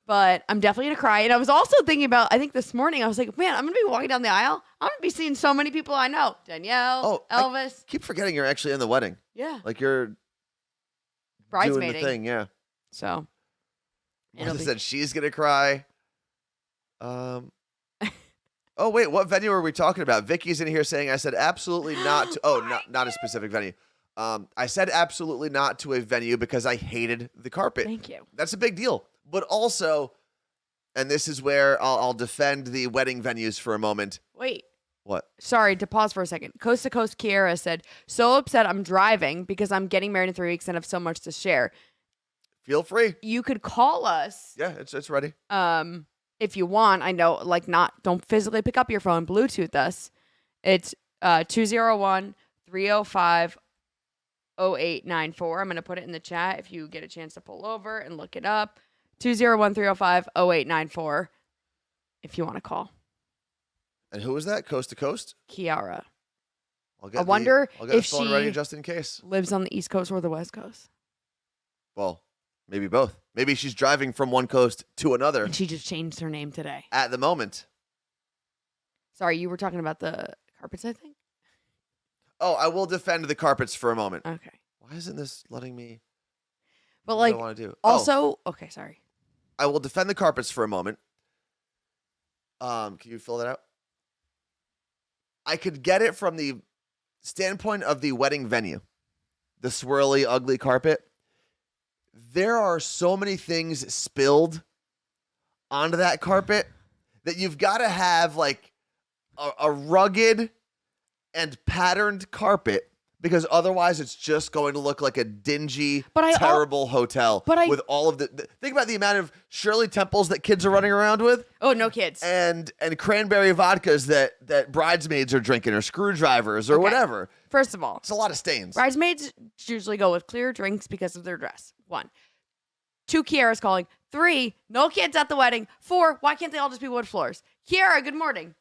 B: But I'm definitely going to cry. And I was also thinking about, I think this morning, I was like, man, I'm going to be walking down the aisle. I'm going to be seeing so many people I know. Danielle, Elvis.
A: Keep forgetting you're actually in the wedding.
B: Yeah.
A: Like you're
B: Bridesmaiding.
A: doing the thing, yeah.
B: So.
A: Martha said she's going to cry. Oh, wait, what venue are we talking about? Vicky's in here saying I said absolutely not to, not a specific venue. I said absolutely not to a venue because I hated the carpet.
B: Thank you.
A: That's a big deal. But also, and this is where I'll defend the wedding venues for a moment.
B: Wait.
A: What?
B: Sorry, to pause for a second. Coast to Coast Kiera said, so upset I'm driving because I'm getting married in 3 weeks and have so much to share.
A: Feel free.
B: You could call us.
A: Yeah, it's ready.
B: If you want. I know, like, don't physically pick up your phone, Bluetooth us. It's 201-305-0894. I'm going to put it in the chat if you get a chance to pull over and look it up. 201-305-0894 if you want to call.
A: And who was that? Coast to Coast?
B: Kiara.
A: I'll get
B: if
A: the phone
B: she
A: ready just in case.
B: lives on the East Coast or the West Coast.
A: Well, maybe both. Maybe she's driving from one coast to another.
B: And she just changed her name today.
A: At the moment.
B: Sorry, you were talking about the carpets, I think?
A: Oh, I will defend the carpets for a moment.
B: Okay.
A: Why isn't this letting me?
B: But
A: what
B: like,
A: do I want to do?
B: also, okay, sorry.
A: I will defend the carpets for a moment. Can you fill that out? I could get it from the standpoint of the wedding venue. The swirly, ugly carpet. There are so many things spilled onto that carpet that you've got to have like a rugged and patterned carpet, because otherwise it's just going to look like a dingy, terrible hotel with all of the think about the amount of Shirley Temples that kids are running around with.
B: Oh, no kids.
A: And cranberry vodkas that bridesmaids are drinking, or screwdrivers or whatever.
B: First of all,
A: it's a lot of stains.
B: Bridesmaids usually go with clear drinks because of their dress. 1. 2, Kiara's calling. 3, no kids at the wedding. 4, why can't they all just be wood floors? Kiara, good morning.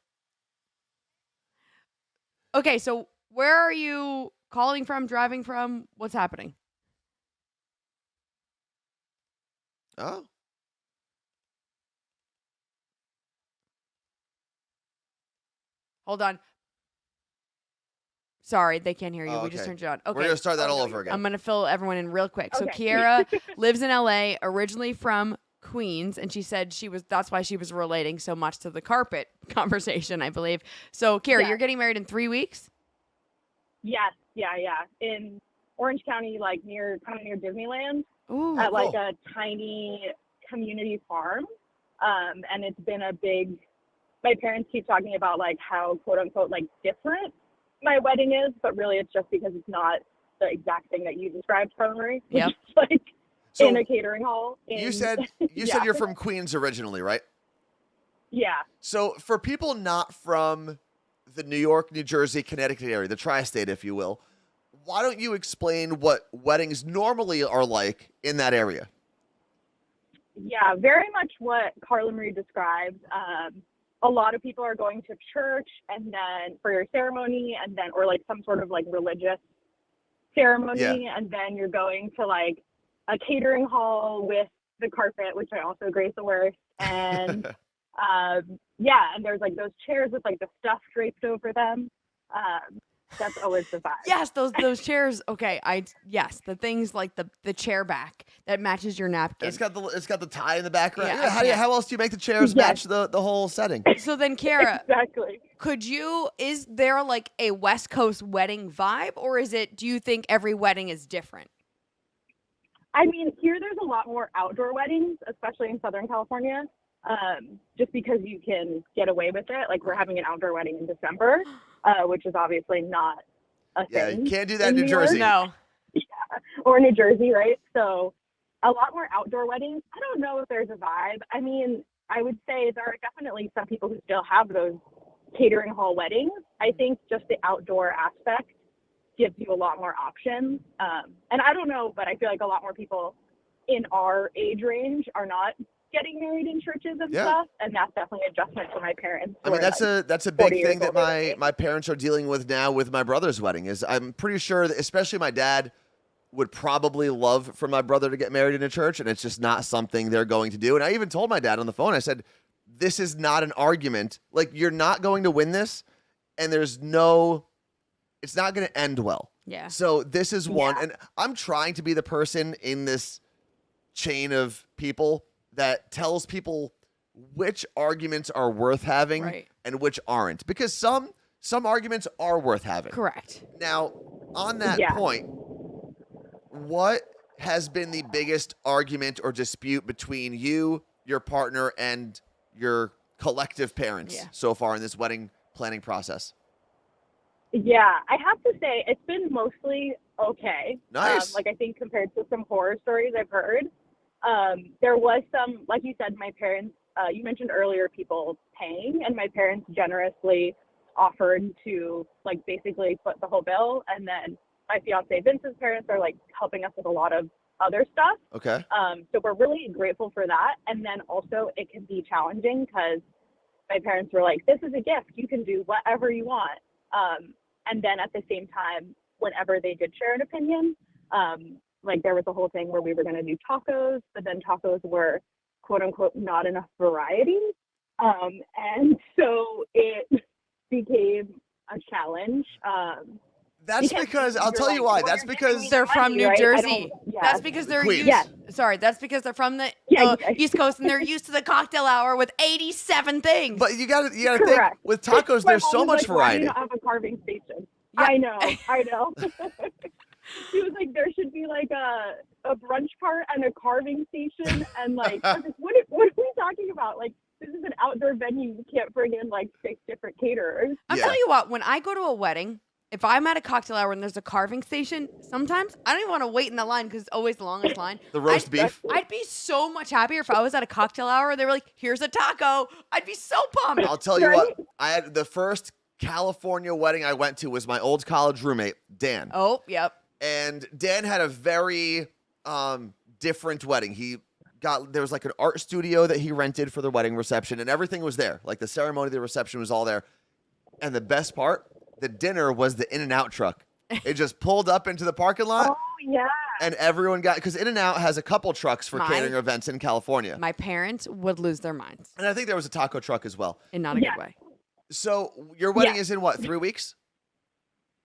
B: Okay, so where are you calling from, driving from? What's happening?
A: Oh.
B: Hold on. Sorry, they can't hear you.
A: Oh,
B: We just
A: okay.
B: turned you on. Okay.
A: We're going to start that all over again.
B: I'm going to fill everyone in real quick. So
C: Okay.
B: Kiara lives in LA, originally from Queens, and she said that's why she was relating so much to the carpet conversation, I believe. So Kiara,
C: Yeah.
B: you're getting married in 3 weeks?
C: Yes, yeah. In Orange County, like kind of near Disneyland,
B: Ooh,
C: at like
A: cool.
C: a tiny community farm. And it's been my parents keep talking about like how quote unquote like different my wedding is, but really it's just because it's not the exact thing that you described, Carly.
B: Yep.
C: It's like
A: So
C: in a catering hall.
A: you said
C: Yeah.
A: you're from Queens originally, right?
C: Yeah.
A: So for people not from the New York, New Jersey, Connecticut area, the tri-state, if you will, why don't you explain what weddings normally are like in that area?
C: Yeah, very much what Carla Marie described. A lot of people are going to church and then for your ceremony, and then or like some sort of like religious ceremony,
A: Yeah.
C: and then you're going to like a catering hall with the carpet, which I also agree is the worst. And yeah, and there's like those chairs with like the stuff draped over them. That's always the vibe.
B: yes, those chairs. Okay, yes, the things like the chair back that matches your napkin.
A: It's got the tie in the background.
B: Yeah,
A: Yeah, how else do you make the chairs match the whole setting?
B: So then, Kiara,
C: Exactly.
B: is there like a West Coast wedding vibe, or do you think every wedding is different?
C: I mean, here there's a lot more outdoor weddings, especially in Southern California. just because you can get away with it. Like we're having an outdoor wedding in December, which is obviously not a
A: Yeah,
C: thing.
A: you can't do that in New
C: York.
A: Jersey.
B: No.
C: Or New Jersey, right? So a lot more outdoor weddings. I don't know if there's a vibe. I mean, I would say there are definitely some people who still have those catering hall weddings. I think just the outdoor aspect gives you a lot more options. And I don't know, but I feel like a lot more people in our age range are not getting married in churches and stuff, and that's definitely an adjustment for my parents.
A: I mean, that's a
C: 40
A: big
C: years
A: thing that
C: older than me.
A: my parents are dealing with now with my brother's wedding. Is I'm pretty sure that especially my dad would probably love for my brother to get married in a church, and it's just not something they're going to do. And I even told my dad on the phone, I said, this is not an argument. Like, you're not going to win this, and it's not going to end well.
B: Yeah.
A: So this is one, and I'm trying to be the person in this chain of people that tells people which arguments are worth having and which aren't, because some arguments are worth having.
B: Correct.
A: Now, on that point, what has been the biggest argument or dispute between you, your partner, and your collective parents so far in this wedding planning process?
C: Yeah, I have to say it's been mostly okay.
A: Nice.
C: Like I think compared to some horror stories I've heard, there was some, like you said, my parents, you mentioned earlier people paying, and my parents generously offered to like basically foot the whole bill. And then my fiance Vince's parents are like helping us with a lot of other stuff.
A: Okay.
C: So we're really grateful for that. And then also it can be challenging because my parents were like, this is a gift. You can do whatever you want. And then at the same time, whenever they did share an opinion, like there was a whole thing where we were going to do tacos, but then tacos were quote unquote not enough variety. And so it became a challenge.
A: That's because I'll tell you why. That's because
B: they're from New Jersey.
C: Yeah.
B: That's because they're
A: Queens.
B: used. Sorry, that's because they're from the East Coast and they're used to the cocktail hour with 87 things.
A: But you gotta think with tacos.
C: My
A: There's
C: mom
A: so
C: was
A: much
C: like, why do
A: variety.
C: you not have a carving station?
B: Yeah.
C: I know. She was like, there should be like a brunch cart and a carving station, and like, I was like, what are we talking about? Like, this is an outdoor venue. You can't bring in like 6 different caterers.
B: I'll tell you what, when I go to a wedding, if I'm at a cocktail hour and there's a carving station, sometimes I don't even want to wait in the line because it's always the longest line.
A: The roast beef.
B: I'd be so much happier if I was at a cocktail hour and they were like, here's a taco. I'd be so pumped.
A: I'll tell you what. I had the first California wedding I went to was my old college roommate, Dan.
B: Oh, yep.
A: And Dan had a very different wedding. There was like an art studio that he rented for the wedding reception, and everything was there. Like the ceremony, the reception was all there. And the best part, the dinner was the In-N-Out truck. It just pulled up into the parking lot.
C: Oh yeah.
A: And everyone because In-N-Out has a couple trucks for catering events in California.
B: My parents would lose their minds.
A: And I think there was a taco truck as well.
B: In not a good way.
A: So your wedding is in what, 3 weeks?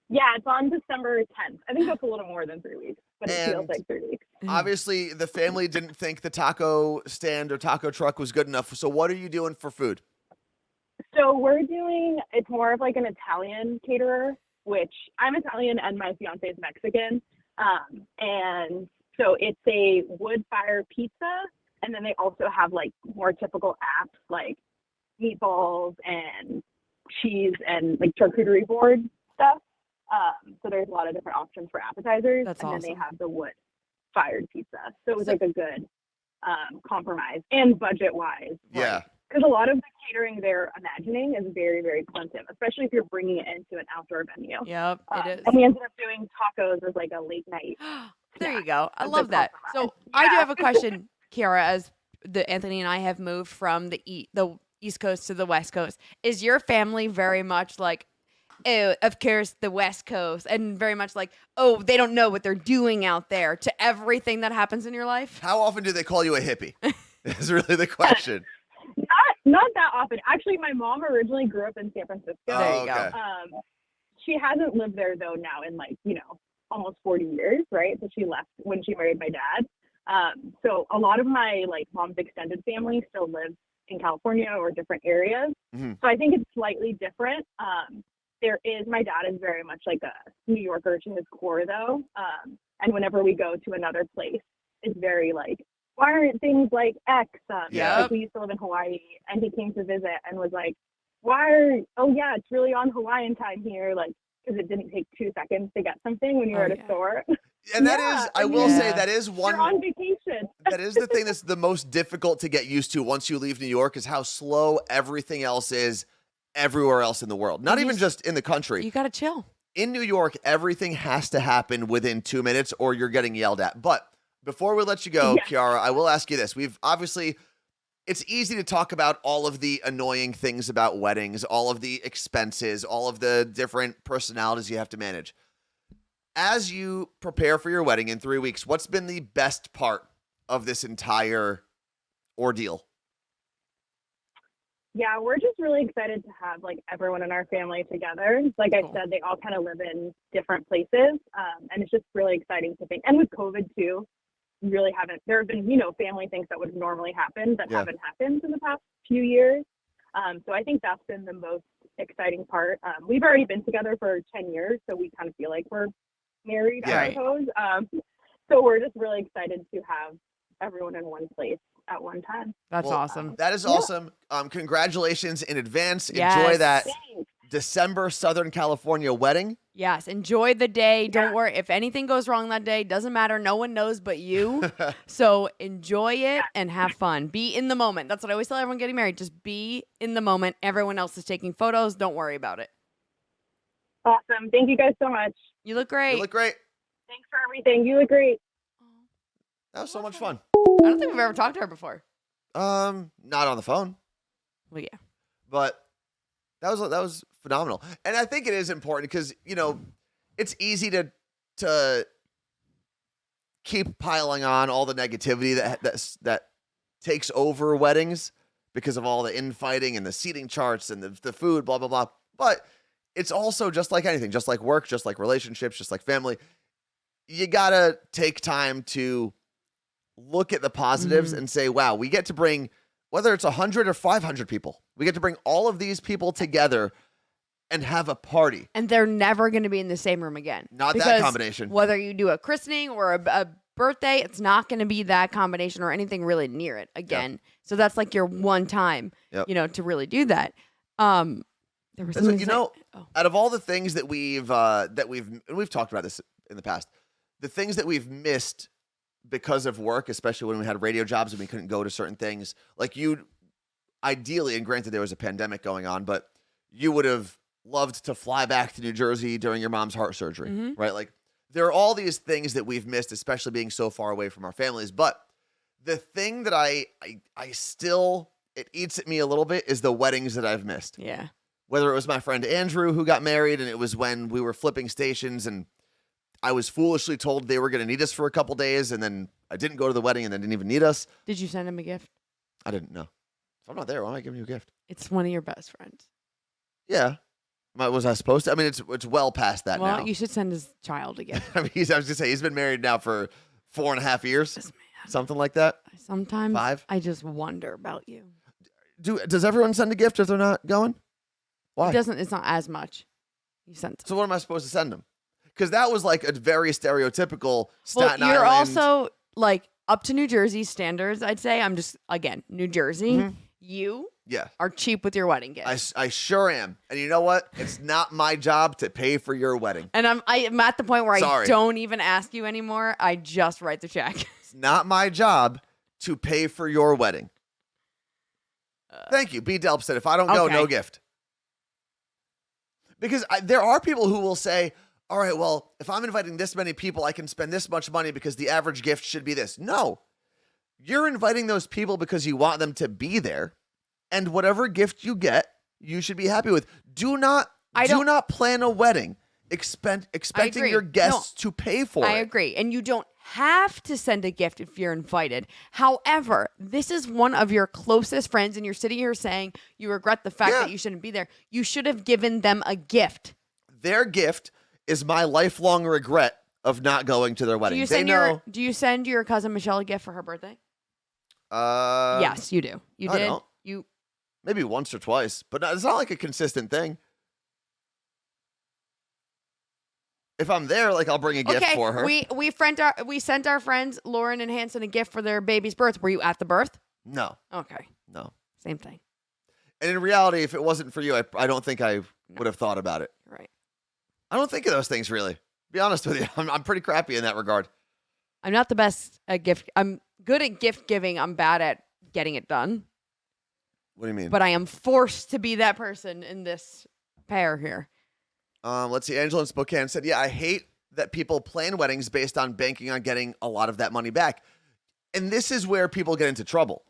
C: Yeah, it's on December 10th. I think that's a little more than 3 weeks, but it feels like 3 weeks.
A: Obviously, the family didn't think the taco stand or taco truck was good enough. So what are you doing for food?
C: So it's more of like an Italian caterer, which I'm Italian and my fiance is Mexican. And so it's a wood fire pizza. And then they also have like more typical apps like meatballs and cheese and like charcuterie board stuff. So there's a lot of different options for appetizers.
B: That's
C: and
B: awesome.
C: then they have the wood fired pizza. So it was like a good compromise and budget wise.
A: Yeah.
C: Because a lot of the catering they're imagining is very, very expensive, especially if you're bringing it into an outdoor venue.
B: Yep, it is.
C: And we ended up doing tacos as like a late night.
B: There you go. I
C: That's a
B: love that. So
C: compromise.
B: I do have a question, Kiara, as Anthony and I have moved from the East Coast to the West Coast. Is your family very much like, oh, of course, the West Coast, and very much like, oh, they don't know what they're doing out there, to everything that happens in your life?
A: How often do they call you a hippie? Is really the question.
C: Not that often. Actually, my mom originally grew up in San Francisco.
B: There you go.
C: She hasn't lived there though now in like, almost 40 years, right? So she left when she married my dad. So a lot of my like mom's extended family still lives in California or different areas.
A: Mm-hmm.
C: So I think it's slightly different. My dad is very much like a New Yorker to his core though. And whenever we go to another place, it's very like why aren't things like X?
A: Yeah.
C: Like we used to live in Hawaii, and he came to visit and was like, oh yeah, it's really on Hawaiian time here, like, because it didn't take 2 seconds to get something when you were at a store.
A: And that is, I will say, that is
C: You're on vacation.
A: that is the thing that's the most difficult to get used to once you leave New York, is how slow everything else is everywhere else in the world. Not even just in the country.
B: You got to chill.
A: In New York, everything has to happen within 2 minutes or you're getting yelled at. But before we let you go, Kiara, I will ask you this. We've obviously, it's easy to talk about all of the annoying things about weddings, all of the expenses, all of the different personalities you have to manage. As you prepare for your wedding in 3 weeks, what's been the best part of this entire ordeal?
C: Yeah, we're just really excited to have like everyone in our family together. Like I said, they all kind of live in different places, and it's just really exciting to think. And with COVID too, really haven't. There have been family things that would normally happen that haven't happened in the past few years. So I think that's been the most exciting part. We've already been together for 10 years, so we kind of feel like we're married, I suppose. So we're just really excited to have everyone in one place at one time.
B: That's awesome.
A: That is awesome. Congratulations in advance.
B: Yes.
A: Enjoy that
C: Thanks.
A: December Southern California wedding.
B: Yes, enjoy the day. Don't worry. If anything goes wrong that day, doesn't matter. No one knows but you. So enjoy it and have fun. Be in the moment. That's what I always tell everyone getting married. Just be in the moment. Everyone else is taking photos. Don't worry about it.
C: Awesome. Thank you guys so much.
B: You look great.
A: You look great.
C: Thanks for everything. You look great.
A: That was so much fun.
B: I don't think we've ever talked to her before.
A: Not on the phone,
B: Well, yeah.
A: but that was phenomenal. And I think it is important because, it's easy to keep piling on all the negativity that takes over weddings because of all the infighting and the seating charts and the food, blah, blah, blah. But it's also just like anything, just like work, just like relationships, just like family. You got to take time to look at the positives and say, wow, we get to bring, whether it's 100 or 500 people, we get to bring all of these people together and have a party.
B: And they're never going to be in the same room again.
A: Not
B: Because
A: that combination.
B: Whether you do a christening or a birthday, it's not going to be that combination or anything really near it again.
A: Yep.
B: So that's like your one time, to really do that. There was something
A: out of all the things that we've talked about this in the past, the things that we've missed because of work, especially when we had radio jobs and we couldn't go to certain things, like you ideally, and granted there was a pandemic going on, but you would have loved to fly back to New Jersey during your mom's heart surgery, right? Like there are all these things that we've missed, especially being so far away from our families. But the thing that I still, it eats at me a little bit is the weddings that I've missed.
B: Yeah.
A: Whether it was my friend Andrew who got married and it was when we were flipping stations and I was foolishly told they were going to need us for a couple days, and then I didn't go to the wedding and they didn't even need us.
B: Did you send him a gift?
A: I didn't know. If I'm not there, why am I giving you a gift?
B: It's one of your best friends.
A: Yeah. Was I supposed to? I mean, it's well past that now.
B: Well, you should send his child a gift.
A: I mean, I was going to say, he's been married now for 4.5 years. Something like that.
B: Sometimes
A: 5.
B: I just wonder about you.
A: Does everyone send a gift if they're not going? Why?
B: It's not as much. You sent.
A: So what am I supposed to send them? Because that was like a very stereotypical Staten Island.
B: You're also like up to New Jersey standards, I'd say. I'm just, again, New Jersey. You are cheap with your wedding gifts.
A: I sure am. And you know what? It's not my job to pay for your wedding.
B: And I'm at the point where
A: Sorry.
B: I don't even ask you anymore. I just write the check.
A: It's not my job to pay for your wedding. Thank you. B. Delp said, if I don't go, no gift. Because there are people who will say, all right, well, if I'm inviting this many people, I can spend this much money because the average gift should be this. No. You're inviting those people because you want them to be there. And whatever gift you get, you should be happy with. Do not plan a wedding expecting your guests to pay for it.
B: I agree. And you don't have to send a gift if you're invited. However, this is one of your closest friends and you're sitting here saying you regret the fact that you shouldn't be there. You should have given them a gift.
A: Their gift is my lifelong regret of not going to their wedding.
B: Do you send your cousin Michelle a gift for her birthday? Yes, you do. You did.
A: Don't. Maybe once or twice, but it's not like a consistent thing. If I'm there, like I'll bring a gift
B: Okay,
A: for her.
B: we sent our friends Lauren and Hanson a gift for their baby's birth. Were you at the birth?
A: No,
B: Okay,
A: no.
B: same thing.
A: And in reality, if it wasn't for you, I don't think I would have thought about it.
B: Right.
A: I don't think of those things really. Be honest with you, I'm pretty crappy in that regard.
B: I'm not the best at gift. I'm good at gift giving. I'm bad at getting it done.
A: What do you mean?
B: But I am forced to be that person in this pair here.
A: Let's see. Angela in Spokane said, "Yeah, I hate that people plan weddings based on banking on getting a lot of that money back, and this is where people get into trouble."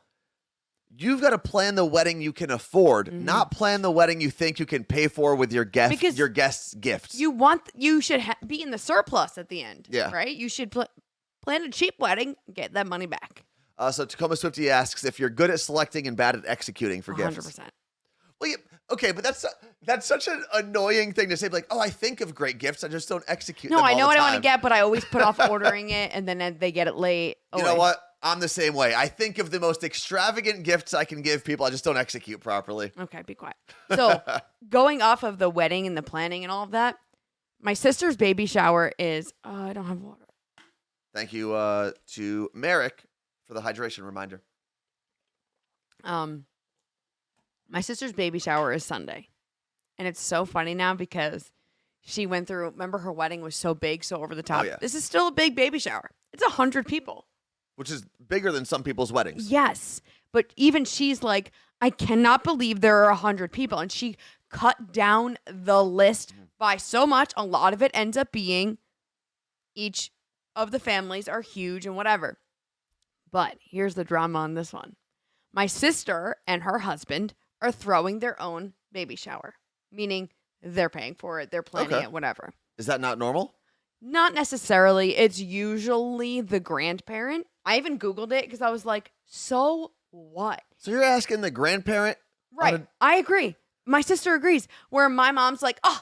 A: You've got to plan the wedding you can afford, not plan the wedding you think you can pay for with your guests' gifts.
B: You should be in the surplus at the end.
A: Yeah.
B: Right? You should plan a cheap wedding, get that money back.
A: So Tacoma Swifty asks if you're good at selecting and bad at executing for
B: 100%.
A: gifts. Well, okay, but that's such an annoying thing to say. Like, oh, I think of great gifts, I just don't execute
B: No,
A: them
B: I
A: all
B: know
A: the
B: what I want
A: time.
B: to get, but I always put off ordering it, and then they get it late.
A: You know what? I'm the same way. I think of the most extravagant gifts I can give people. I just don't execute properly.
B: Okay, be quiet. So, going off of the wedding and the planning and all of that, my sister's baby shower is. I don't have water.
A: Thank you to Merrick for the hydration reminder.
B: My sister's baby shower is Sunday, and it's so funny now because she went through. Remember, her wedding was so big, so over the top.
A: Oh, yeah.
B: This is still a big baby shower. It's 100 people.
A: Which is bigger than some people's weddings.
B: Yes. But even she's like, I cannot believe there are 100 people. And she cut down the list by so much. A lot of it ends up being each of the families are huge and whatever. But here's the drama on this one. My sister and her husband are throwing their own baby shower, meaning they're paying for it, they're planning it, whatever.
A: Is that not normal?
B: Not necessarily. It's usually the grandparent. I even Googled it because I was like, so what?
A: So you're asking the grandparent?
B: Right. I agree. My sister agrees. Where my mom's like, oh,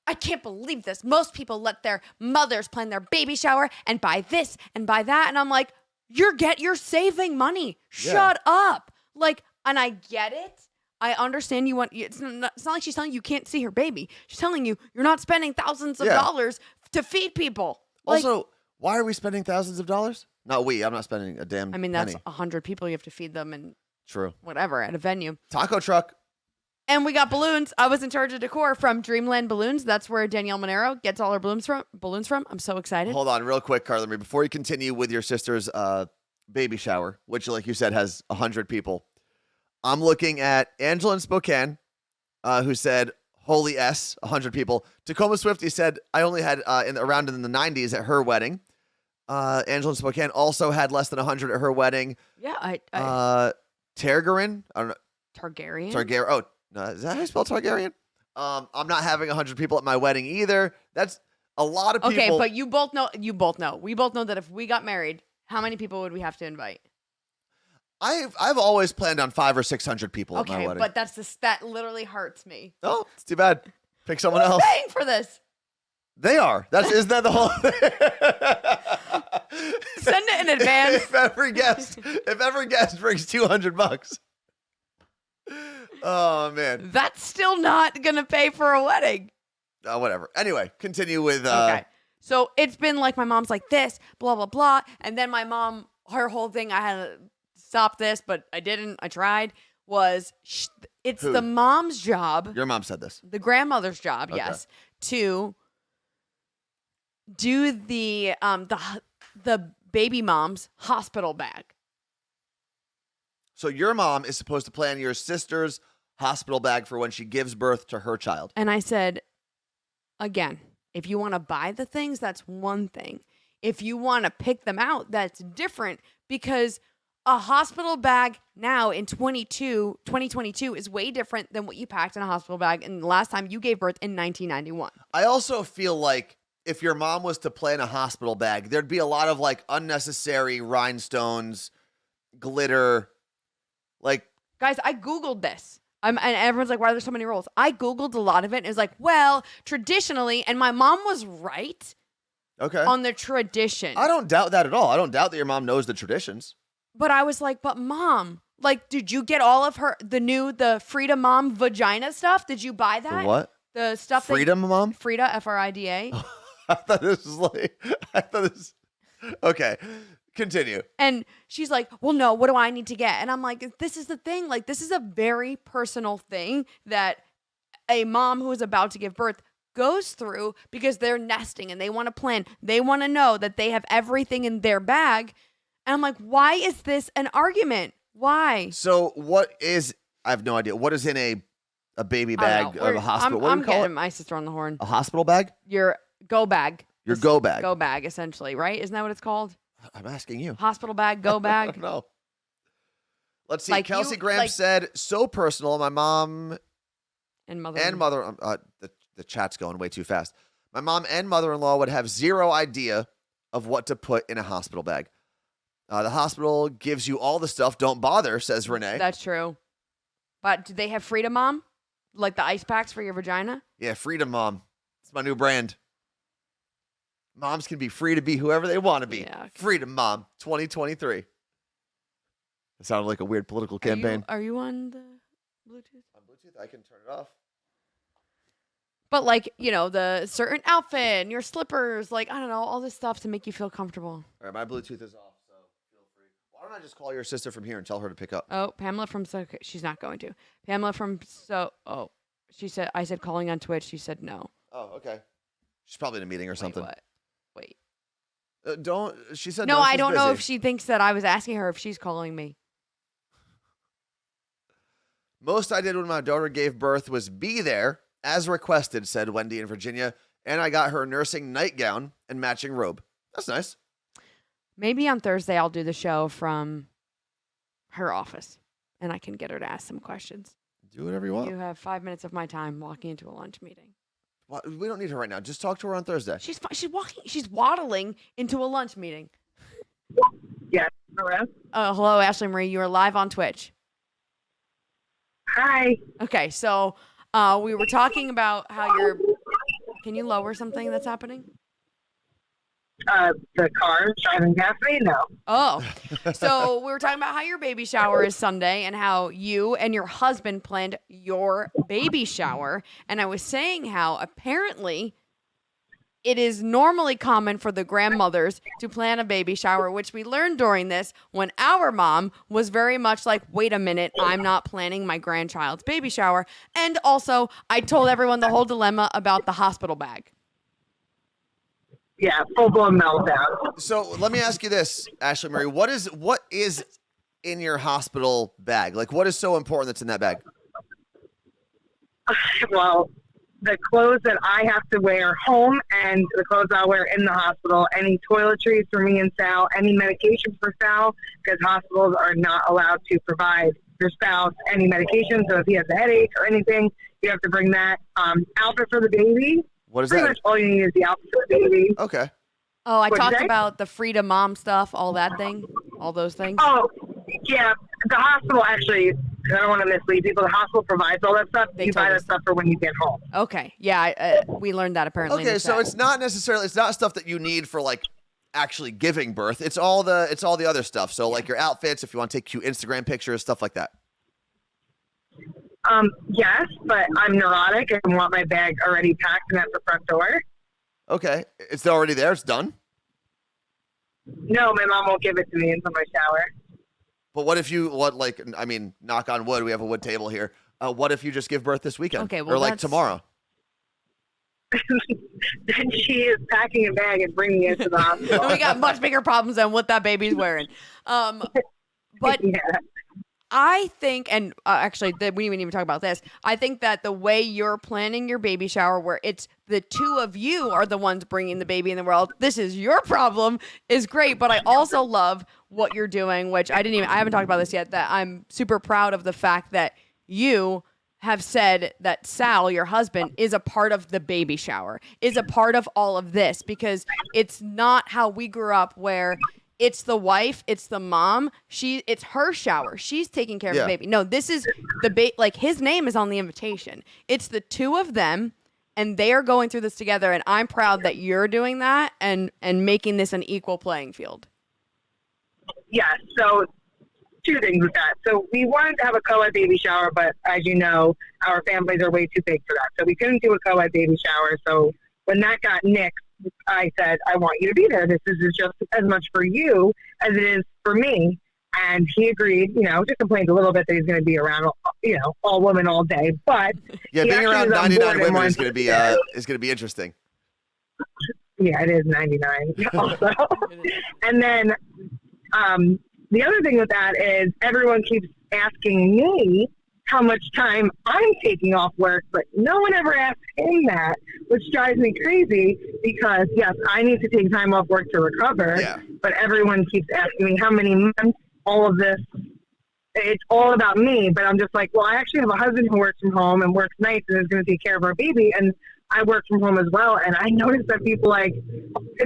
B: I can't believe this. Most people let their mothers plan their baby shower and buy this and buy that. And I'm like, you're saving money. Shut up. Like, and I get it. I understand you want, it's not like she's telling you can't see her baby. She's telling you you're not spending thousands of dollars to feed people.
A: Also, why are we spending thousands of dollars? Not we. I'm not spending a damn
B: I mean, that's
A: penny.
B: 100 people. You have to feed them and
A: True.
B: whatever at a venue.
A: Taco truck.
B: And we got balloons. I was in charge of decor from Dreamland Balloons. That's where Danielle Monero gets all her balloons from. I'm so excited.
A: Hold on real quick, Carla Marie. Before you continue with your sister's baby shower, which, like you said, has 100 people, I'm looking at Angela in Spokane, who said, holy S, 100 people. Tacoma Swifty said, I only had around in the 90s at her wedding. Angela in Spokane also had less than 100 at her wedding.
B: Yeah, I
A: Targaryen? I don't know.
B: Targaryen.
A: Oh, no, is that how you spell Targaryen? I'm not having 100 people at my wedding either. That's a lot of people.
B: Okay, but you both know. We both know that if we got married, how many people would we have to invite?
A: I've always planned on 500 or 600 people at my
B: Okay,
A: wedding.
B: but that literally hurts me.
A: Oh, it's too bad. Pick someone
B: Who's
A: else.
B: paying for this?
A: They are. Isn't that the whole thing?
B: Send it in advance.
A: if every guest brings $200. Oh man.
B: That's still not gonna pay for a wedding.
A: Whatever. Anyway, continue with
B: Okay. So it's been like my mom's like this, blah blah blah, and then my mom, her whole thing, I had to stop this, but I didn't. I tried. It's
A: Who?
B: the mom's job,
A: Your mom said this.
B: the grandmother's job,
A: Okay.
B: yes, to do the baby mom's hospital bag.
A: So your mom is supposed to plan your sister's hospital bag for when she gives birth to her child.
B: And I said, again, if you want to buy the things, that's one thing. If you want to pick them out, that's different, because a hospital bag now in 2022 is way different than what you packed in a hospital bag in the last time you gave birth in 1991.
A: I also feel like if your mom was to plan a hospital bag, there'd be a lot of like unnecessary rhinestones, glitter, like.
B: Guys, I Googled this. And everyone's like, why are there so many rules? I Googled a lot of it. And it was like, well, traditionally, and my mom was right
A: Okay.
B: on the tradition.
A: I don't doubt that at all. I don't doubt that your mom knows the traditions.
B: But I was like, but mom, like, did you get all of the Frida Mom vagina stuff? Did you buy that?
A: The what?
B: The stuff
A: Freedom, mom?
B: Frida, Frida.
A: I thought this was like, I thought this. Okay, continue.
B: And she's like, well, no, what do I need to get? And I'm like, this is the thing. Like, this is a very personal thing that a mom who is about to give birth goes through because they're nesting and they want to plan. They want to know that they have everything in their bag. And I'm like, why is this an argument? Why?
A: So what is? I have no idea. What is in a baby bag of a hospital? What do
B: I'm
A: you call
B: getting
A: it?
B: my sister on the horn.
A: A hospital bag?
B: Your go bag.
A: Your go bag.
B: Go bag, essentially, right? Isn't that what it's called?
A: I'm asking you.
B: Hospital bag, go bag.
A: No. Let's see.
B: Like
A: Kelsey
B: you-
A: Graham
B: like-
A: said, so personal. My mom
B: And mother.
A: and mother. The chat's going way too fast. My mom and mother-in-law would have zero idea of what to put in a hospital bag. The hospital gives you all the stuff. Don't bother, says Renee.
B: That's true. But do they have Freedom Mom? Like the ice packs for your vagina?
A: Yeah, Freedom Mom. It's my new brand. Moms can be free to be whoever they want to be.
B: Yeah, okay.
A: Freedom Mom 2023. It sounded like a weird political campaign.
B: Are you on the Bluetooth?
A: On Bluetooth, I can turn it off.
B: But like, the certain outfit and your slippers, like, I don't know, all this stuff to make you feel comfortable.
A: All right, my Bluetooth is off, so feel free. Why don't I just call your sister from here and tell her to pick up?
B: Oh, Pamela from she's not going to. Pamela from she said, I said calling on Twitch. She said no.
A: Oh, okay. She's probably in a meeting or something.
B: Wait, what? Wait.
A: Don't. She said
B: No,
A: no.
B: I
A: she's
B: don't know
A: busy.
B: if she thinks that I was asking her if she's calling me.
A: Most I did when my daughter gave birth was be there as requested, said Wendy in Virginia, and I got her nursing nightgown and matching robe. That's nice.
B: Maybe on Thursday I'll do the show from her office and I can get her to ask some questions.
A: Do whatever you want.
B: You have 5 minutes of my time walking into a lunch meeting.
A: We don't need her right now. Just talk to her on Thursday.
B: She's waddling into a lunch meeting.
C: Yes. Hello.
B: Hello, Ashley Marie. You are live on Twitch.
C: Hi.
B: Okay, so we were talking about how you're. Can you lower something that's happening?
C: The car driving past me? No.
B: Oh, so we were talking about how your baby shower is Sunday and how you and your husband planned your baby shower. And I was saying how apparently it is normally common for the grandmothers to plan a baby shower, which we learned during this when our mom was very much like, wait a minute, I'm not planning my grandchild's baby shower. And also, I told everyone the whole dilemma about the hospital bag.
C: Yeah, full-blown meltdown.
A: So let me ask you this, Ashley Marie. What is in your hospital bag? Like, what is so important that's in that bag?
C: Well, the clothes that I have to wear home and the clothes I'll wear in the hospital, any toiletries for me and Sal, any medication for Sal, because hospitals are not allowed to provide your spouse any medication. So if he has a headache or anything, you have to bring that. Outfit for the baby.
A: What is
C: Pretty
A: that?
C: much all you need is the outfit for the baby.
A: Okay.
B: Oh, I
C: What'd you
B: talked
C: say?
B: about the Freedom Mom stuff, all that thing, all those things.
C: Oh, yeah. The hospital actually, I don't want to mislead people, the hospital provides all that stuff.
B: They
C: You
B: told
C: buy that
B: us.
C: stuff for when you get home.
B: Okay, yeah, we learned that apparently. in
A: Okay,
B: the
A: so
B: chat.
A: it's not stuff that you need for like actually giving birth. It's all the other stuff. So like your outfits, if you want to take cute Instagram pictures, stuff like that.
C: Yes, but I'm neurotic and want my bag already packed and at the front door.
A: Okay, it's already there. It's done.
C: No, my mom won't give it to me until my shower.
A: But what if knock on wood, we have a wood table here. What if you just give birth this weekend?
B: Okay, well,
A: or like
B: that's-
A: tomorrow?
C: Then she is packing a bag and bringing it to the hospital.
B: we got much bigger problems than what that baby's wearing. But
C: Yeah.
B: I think, and actually, we didn't even talk about this. I think that the way you're planning your baby shower, where it's the two of you are the ones bringing the baby in the world, this is your problem, is great. But I also love what you're doing, which I haven't talked about this yet, that I'm super proud of the fact that you have said that Sal, your husband, is a part of the baby shower, is a part of all of this, because it's not how we grew up where it's the wife, it's the mom, it's her shower. She's taking care of the baby. No, this is like his name is on the invitation. It's the two of them and they are going through this together, and I'm proud that you're doing that and making this an equal playing field.
C: Yeah, so two things with that. So we wanted to have a co-ed baby shower, but as you know, our families are way too big for that. So we couldn't do a co-ed baby shower. So when that got nixed,
D: I said, I want you to be there. This is just as much for you as it is for me. And he agreed, just complained a little bit that he's going to be around, all women all day. But
A: Yeah,
D: he
A: being
D: actually
A: around
D: is on
A: 99
D: board and
A: women
D: wants
A: is going to be
D: stay.
A: is going to be interesting.
D: Yeah, it is 99 also. And then the other thing with that is everyone keeps asking me how much time I'm taking off work, but no one ever asks him that, which drives me crazy because, yes, I need to take time off work to recover,
A: Yeah.
D: but everyone keeps asking me how many months, all of this. It's all about me, but I'm just like, well, I actually have a husband who works from home and works nights and is going to take care of our baby, and I work from home as well. And I noticed that people I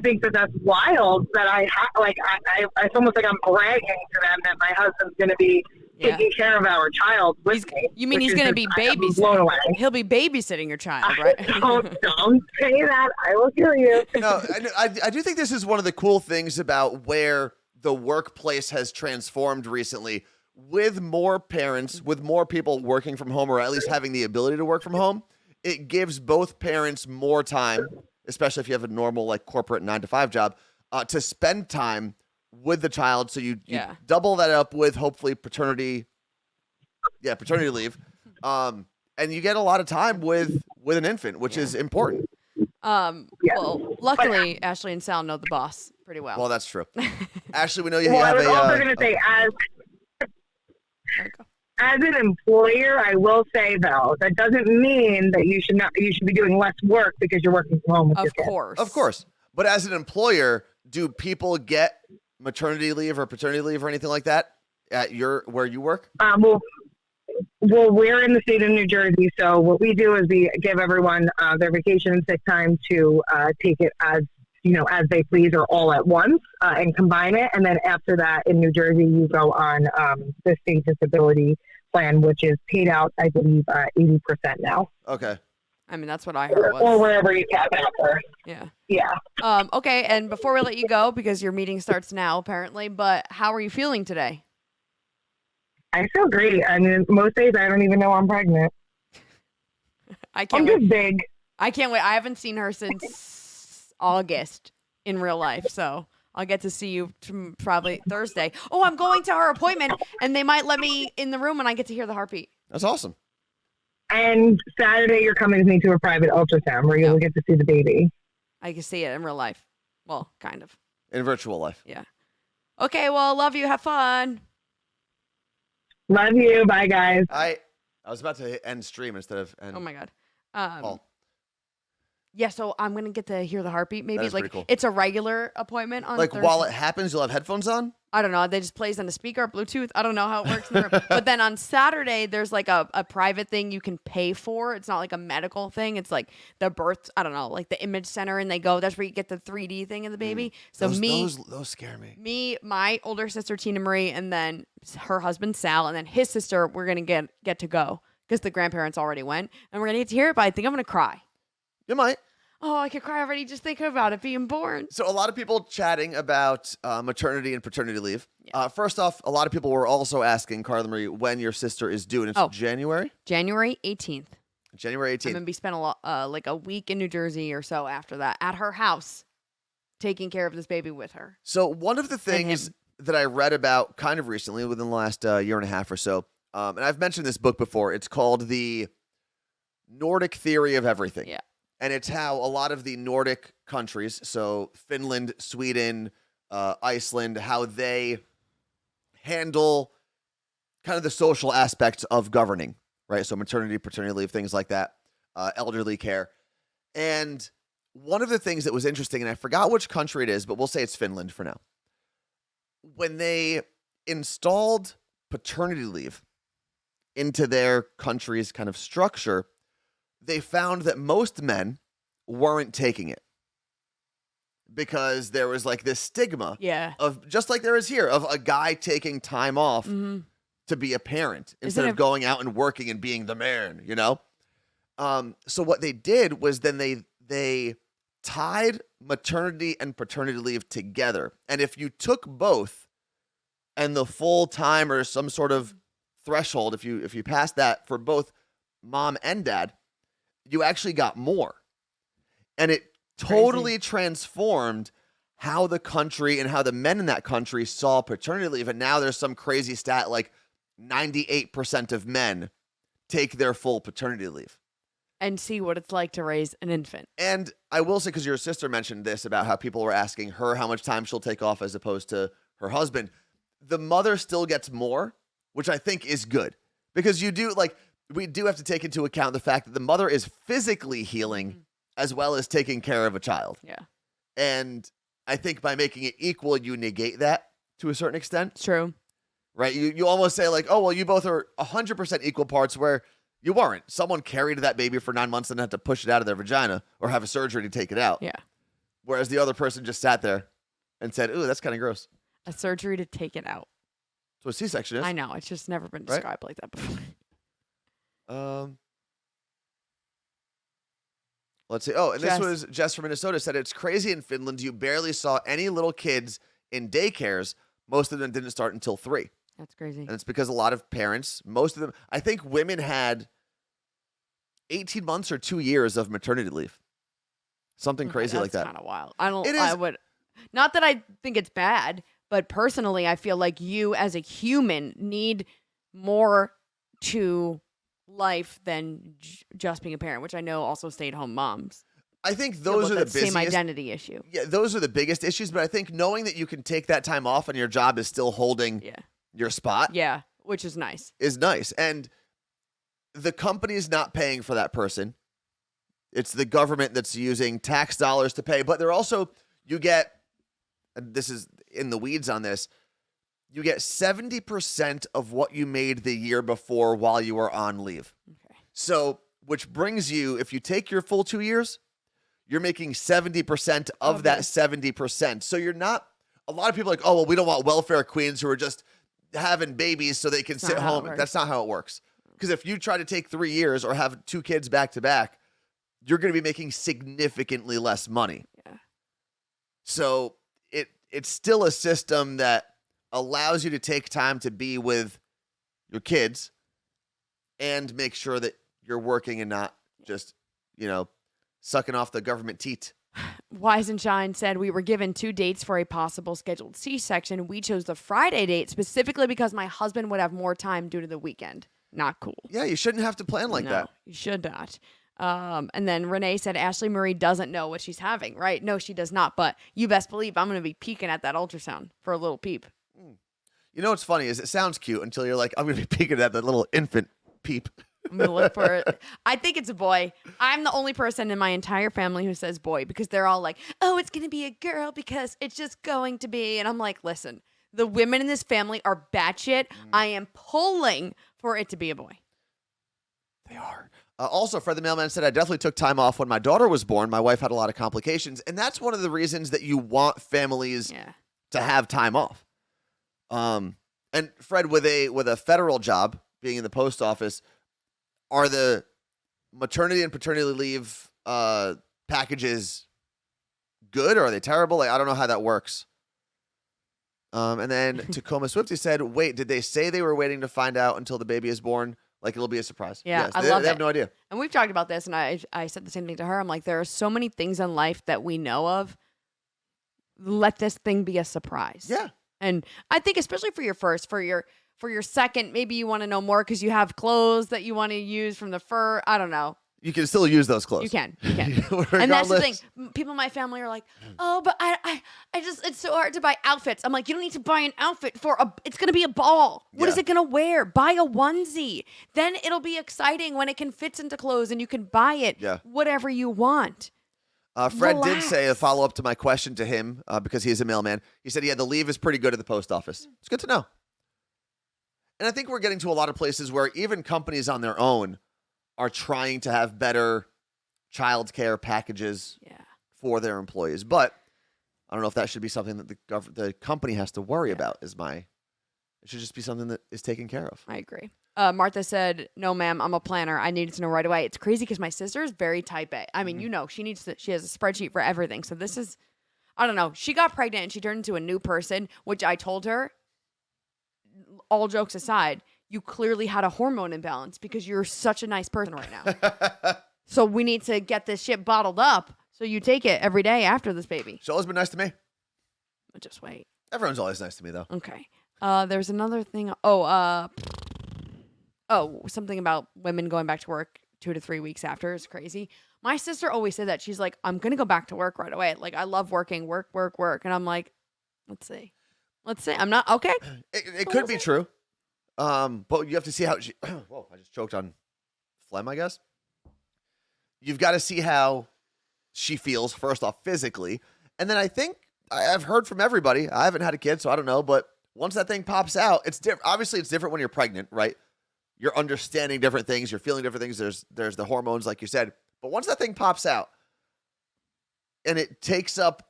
D: think that that's wild. That it's almost like I'm bragging to them that my husband's going to be taking care of our child with me.
B: You mean he's going to be
D: I'm blown
B: babysitting?
D: away.
B: He'll be babysitting your child, right?
D: Don't say that. I will kill you.
A: No, I do think this is one of the cool things about where the workplace has transformed recently. With more parents, with more people working from home, or at least having the ability to work from home, it gives both parents more time, especially if you have a normal corporate 9-to-5 job, to spend time with the child. So you double that up with hopefully paternity leave, and you get a lot of time with an infant, which is important.
B: Well, luckily Ashley and Sal know the boss pretty well.
A: Well, that's true. Ashley, we know you
D: Well,
A: have
D: I was
A: a.
D: also going to say, as an employer, I will say though, that doesn't mean that you should be doing less work because you're working from home with your kids.
A: Of course. But as an employer, do people get maternity leave or paternity leave or anything like that at where you work?
D: Well, we're in the state of New Jersey, so what we do is we give everyone their vacation and sick time to take it as they please or all at once and combine it. And then after that, in New Jersey, you go on the state disability plan, which is paid out, I believe, 80% now.
A: Okay.
B: I mean, that's what I heard.
D: Or wherever you cap out for.
B: Yeah.
D: Yeah.
B: Okay, and before we let you go, because your meeting starts now, apparently, but how are you feeling today?
D: I feel great. I mean, most days I don't even know I'm pregnant.
B: I'm
D: just big.
B: I can't wait. I haven't seen her since August in real life, so I'll get to see you probably Thursday. Oh, I'm going to her appointment, and they might let me in the room, and I get to hear the heartbeat.
A: That's awesome.
D: And Saturday, you're coming with me to a private ultrasound where you'll get to see the baby.
B: I can see it in real life. Well, kind of.
A: In virtual life.
B: Yeah. Okay, well, love you. Have fun.
D: Love you. Bye, guys.
A: I was about to end stream instead of end.
B: Oh, my God.
A: Call.
B: Yeah, so I'm going to get to hear the heartbeat. Maybe
A: That is pretty cool.
B: It's a regular appointment on Thursday.
A: While it happens, you'll have headphones on?
B: I don't know. They just plays on the speaker, Bluetooth. I don't know how it works in the room. But then on Saturday, there's a private thing you can pay for. It's not like a medical thing. It's like the birth, I don't know, like the image center, and they go, that's where you get the 3D thing of the baby. So
A: those scare me.
B: Me, my older sister, Tina Marie, and then her husband, Sal, and then his sister, we're going to get to go because the grandparents already went. And we're going to get to hear it, but I think I'm going to cry.
A: You might.
B: Oh, I could cry already just thinking about it being born.
A: So a lot of people chatting about maternity and paternity leave.
B: Yeah.
A: First off, a lot of people were also asking, Carla Marie, when your sister is due. And it's January?
B: January 18th.
A: January 18th.
B: I'm going to be spending a week in New Jersey or so after that at her house, taking care of this baby with her.
A: So one of the things that I read about kind of recently, within the last year and a half or so, and I've mentioned this book before, it's called The Nordic Theory of Everything.
B: Yeah.
A: And it's how a lot of the Nordic countries, so Finland, Sweden, Iceland, how they handle kind of the social aspects of governing, right? So maternity, paternity leave, things like that, elderly care. And one of the things that was interesting, and I forgot which country it is, but we'll say it's Finland for now. When they installed paternity leave into their country's kind of structure, they found that most men weren't taking it because there was this stigma of, just like there is here, of a guy taking time off to be a parent instead of going out and working and being the man, So what they did was then they tied maternity and paternity leave together. And if you took both and the full time or some sort of threshold, if you passed that for both mom and dad, you actually got more. And it totally transformed how the country and how the men in that country saw paternity leave. And now there's some crazy stat like 98% of men take their full paternity leave.
B: And see what it's like to raise an infant.
A: And I will say, because your sister mentioned this about how people were asking her how much time she'll take off as opposed to her husband. The mother still gets more, which I think is good. Because we do have to take into account the fact that the mother is physically healing as well as taking care of a child.
B: Yeah.
A: And I think by making it equal, you negate that to a certain extent.
B: True.
A: Right? You almost say like, oh, well, you both are 100% equal parts, where you weren't. Someone carried that baby for 9 months and had to push it out of their vagina or have a surgery to take it out.
B: Yeah.
A: Whereas the other person just sat there and said, ooh, that's kind of gross.
B: A surgery to take it out.
A: That's what a C-section is.
B: I know. It's just never been
A: Right?
B: described like that before.
A: Let's see. Oh, and
B: Jess.
A: this was Jess from Minnesota said, it's crazy in Finland. You barely saw any little kids in daycares. Most of them didn't start until 3.
B: That's crazy.
A: And it's because a lot of parents, most of them, I think women had 18 months or 2 years of maternity leave. Something crazy like that.
B: That's kind of wild. I don't,
A: It is.
B: I would, not that I think it's bad, but personally, I feel like you as a human need more to life than just being a parent, which I know also stay-at-home moms.
A: I think
B: deal
A: those
B: with
A: are the
B: that same
A: busiest.
B: identity issue.
A: Yeah, those are the biggest issues. But I think knowing that you can take that time off and your job is still holding
B: Yeah.
A: your spot
B: Yeah, which is nice.
A: is nice. And the company's not paying for that person. It's the government that's using tax dollars to pay. But they're also, you get, and this is in the weeds on this, you get 70% of what you made the year before while you were on leave.
B: Okay.
A: So, which brings you, if you take your full 2 years, you're making 70% of that 70%. So you're not, a lot of people are like, oh, well, we don't want welfare queens who are just having babies so they can sit
B: not how it
A: home.
B: works.
A: That's not how it works. Because if you try to take 3 years or have 2 kids back to back, you're going to be making significantly less money.
B: Yeah.
A: So it's still a system that allows you to take time to be with your kids and make sure that you're working and not just, sucking off the government teat.
B: Wise and Shine said we were given 2 dates for a possible scheduled C-section. We chose the Friday date specifically because my husband would have more time due to the weekend. Not cool.
A: Yeah, you shouldn't have to plan like
B: No,
A: that.
B: you should not. And then Renee said Ashley Marie doesn't know what she's having, right? No, she does not. But you best believe I'm going to be peeking at that ultrasound for a little peep.
A: You know what's funny is it sounds cute until you're like, I'm going to be peeking at that little infant peep.
B: I'm going to look for it. I think it's a boy. I'm the only person in my entire family who says boy because they're all like, oh, it's going to be a girl because it's just going to be. And I'm like, listen, the women in this family are batshit. I am pulling for it to be a boy.
A: They are. Also, Fred the Mailman said, I definitely took time off when my daughter was born. My wife had a lot of complications. And that's one of the reasons that you want families to have time off. And Fred, with a federal job, being in the post office, are the maternity and paternity leave packages good or are they terrible? Like, I don't know how that works. And then Tacoma Swifty said, wait, did they say they were waiting to find out until the baby is born? Like it'll be a surprise.
B: Yeah,
A: yes,
B: I
A: they
B: love
A: have
B: it.
A: no idea.
B: And we've talked about this, and I said the same thing to her. I'm like, there are so many things in life that we know of. Let this thing be a surprise.
A: Yeah.
B: And I think especially for your first, for your second, maybe you want to know more because you have clothes that you want to use from the fur. I don't know.
A: You can still use those clothes.
B: You can. And that's the thing.
A: Regardless.
B: People in my family are like, oh, but I just, it's so hard to buy outfits. I'm like, you don't need to buy an outfit it's going to be a ball. What is
A: Yeah.
B: it going to wear? Buy a onesie. Then it'll be exciting when it can fit into clothes and you can buy it whatever you want.
A: Fred did
B: Relax.
A: say a follow-up to my question to him because he is a mailman. He said, yeah, the leave is pretty good at the post office. It's good to know. And I think we're getting to a lot of places where even companies on their own are trying to have better child care packages for their employees. But I don't know if that should be something that the company has to worry about. It should just be something that is taken care of.
B: I agree. Martha said, no, ma'am, I'm a planner. I needed to know right away. It's crazy because my sister is very type A. I mean, she has a spreadsheet for everything. So this is, I don't know. She got pregnant and she turned into a new person, which I told her, all jokes aside, you clearly had a hormone imbalance because you're such a nice person right now. So we need to get this shit bottled up So you take it every day after this baby.
A: She's always been nice to me.
B: Just wait.
A: Everyone's always nice to me, though.
B: Okay. There's another thing. Something about women going back to work 2 to 3 weeks after is crazy. My sister always said that. She's like, I'm going to go back to work right away. Like, I love working, work. And I'm like, let's see. I'm not, okay.
A: It could be true. But you have to see how she, whoa, I just choked on phlegm, I guess. You've got to see how she feels, first off, physically. And then I think I've heard from everybody. I haven't had a kid, so I don't know. But once that thing pops out, it's different. Obviously, it's different when you're pregnant, right? You're understanding different things. You're feeling different things. There's the hormones, like you said. But once that thing pops out and it takes up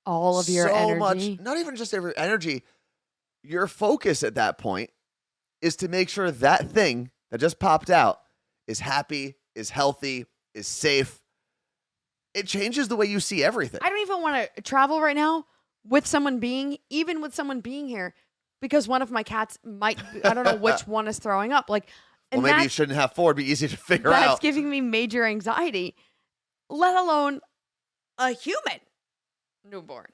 B: all of your
A: so
B: energy.
A: much, not even just your energy, your focus at that point is to make sure that thing that just popped out is happy, is healthy, is safe. It changes the way you see everything.
B: I don't even want to travel right now with someone being here, because one of my cats might, I don't know which one is throwing up. Like, and
A: well, maybe you shouldn't have 4. It'd be easy to figure
B: that's
A: out.
B: giving me major anxiety, let alone a human newborn.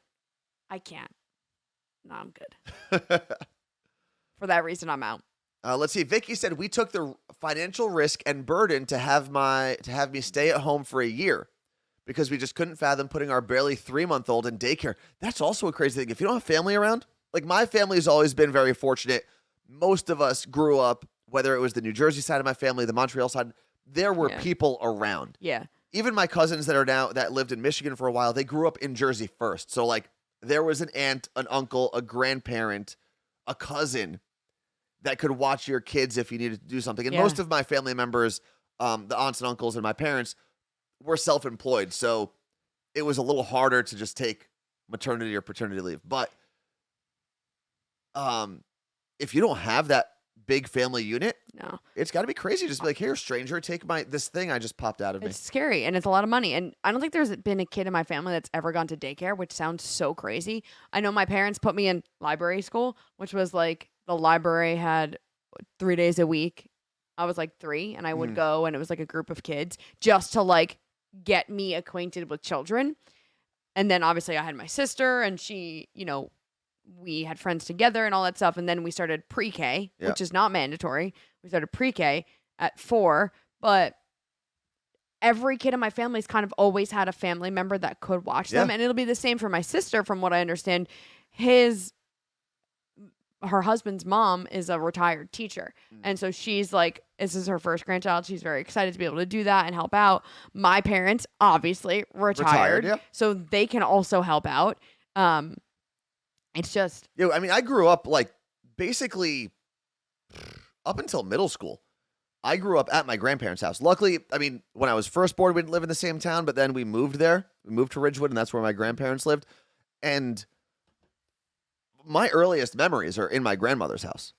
B: I can't. No, I'm good. For that reason, I'm out.
A: Let's see. Vicky said, we took the financial risk and burden to have me stay at home for a year because we just couldn't fathom putting our barely 3-month-old in daycare. That's also a crazy thing. If you don't have family around, like my family has always been very fortunate. Most of us grew up, whether it was the New Jersey side of my family, the Montreal side, there were people around.
B: Yeah.
A: Even my cousins that lived in Michigan for a while, they grew up in Jersey first. So like there was an aunt, an uncle, a grandparent, a cousin that could watch your kids if you needed to do something. And most of my family members, the aunts and uncles and my parents, were self-employed. So it was a little harder to just take maternity or paternity leave. But if you don't have that big family unit,
B: No.
A: it's got to be crazy. Just be like, here, stranger, take this thing I just popped out of me.
B: It's scary, and it's a lot of money. And I don't think there's been a kid in my family that's ever gone to daycare, which sounds so crazy. I know my parents put me in library school, which was like the library had 3 days a week. I was like 3, and I would go, and it was like a group of kids just to like get me acquainted with children. And then obviously I had my sister, and she, we had friends together and all that stuff. And then we started pre-K, which is not mandatory. We started pre-K at 4, but every kid in my family's kind of always had a family member that could watch them. And it'll be the same for my sister, from what I understand. Her husband's mom is a retired teacher. And so she's like, this is her first grandchild. She's very excited to be able to do that and help out. My parents, obviously, retired so they can also help out. It's just...
A: I mean, I grew up like basically up until middle school. I grew up at my grandparents' house. Luckily, I mean, when I was first born, we didn't live in the same town, but then we moved there. We moved to Ridgewood, and that's where my grandparents lived. And my earliest memories are in my grandmother's house.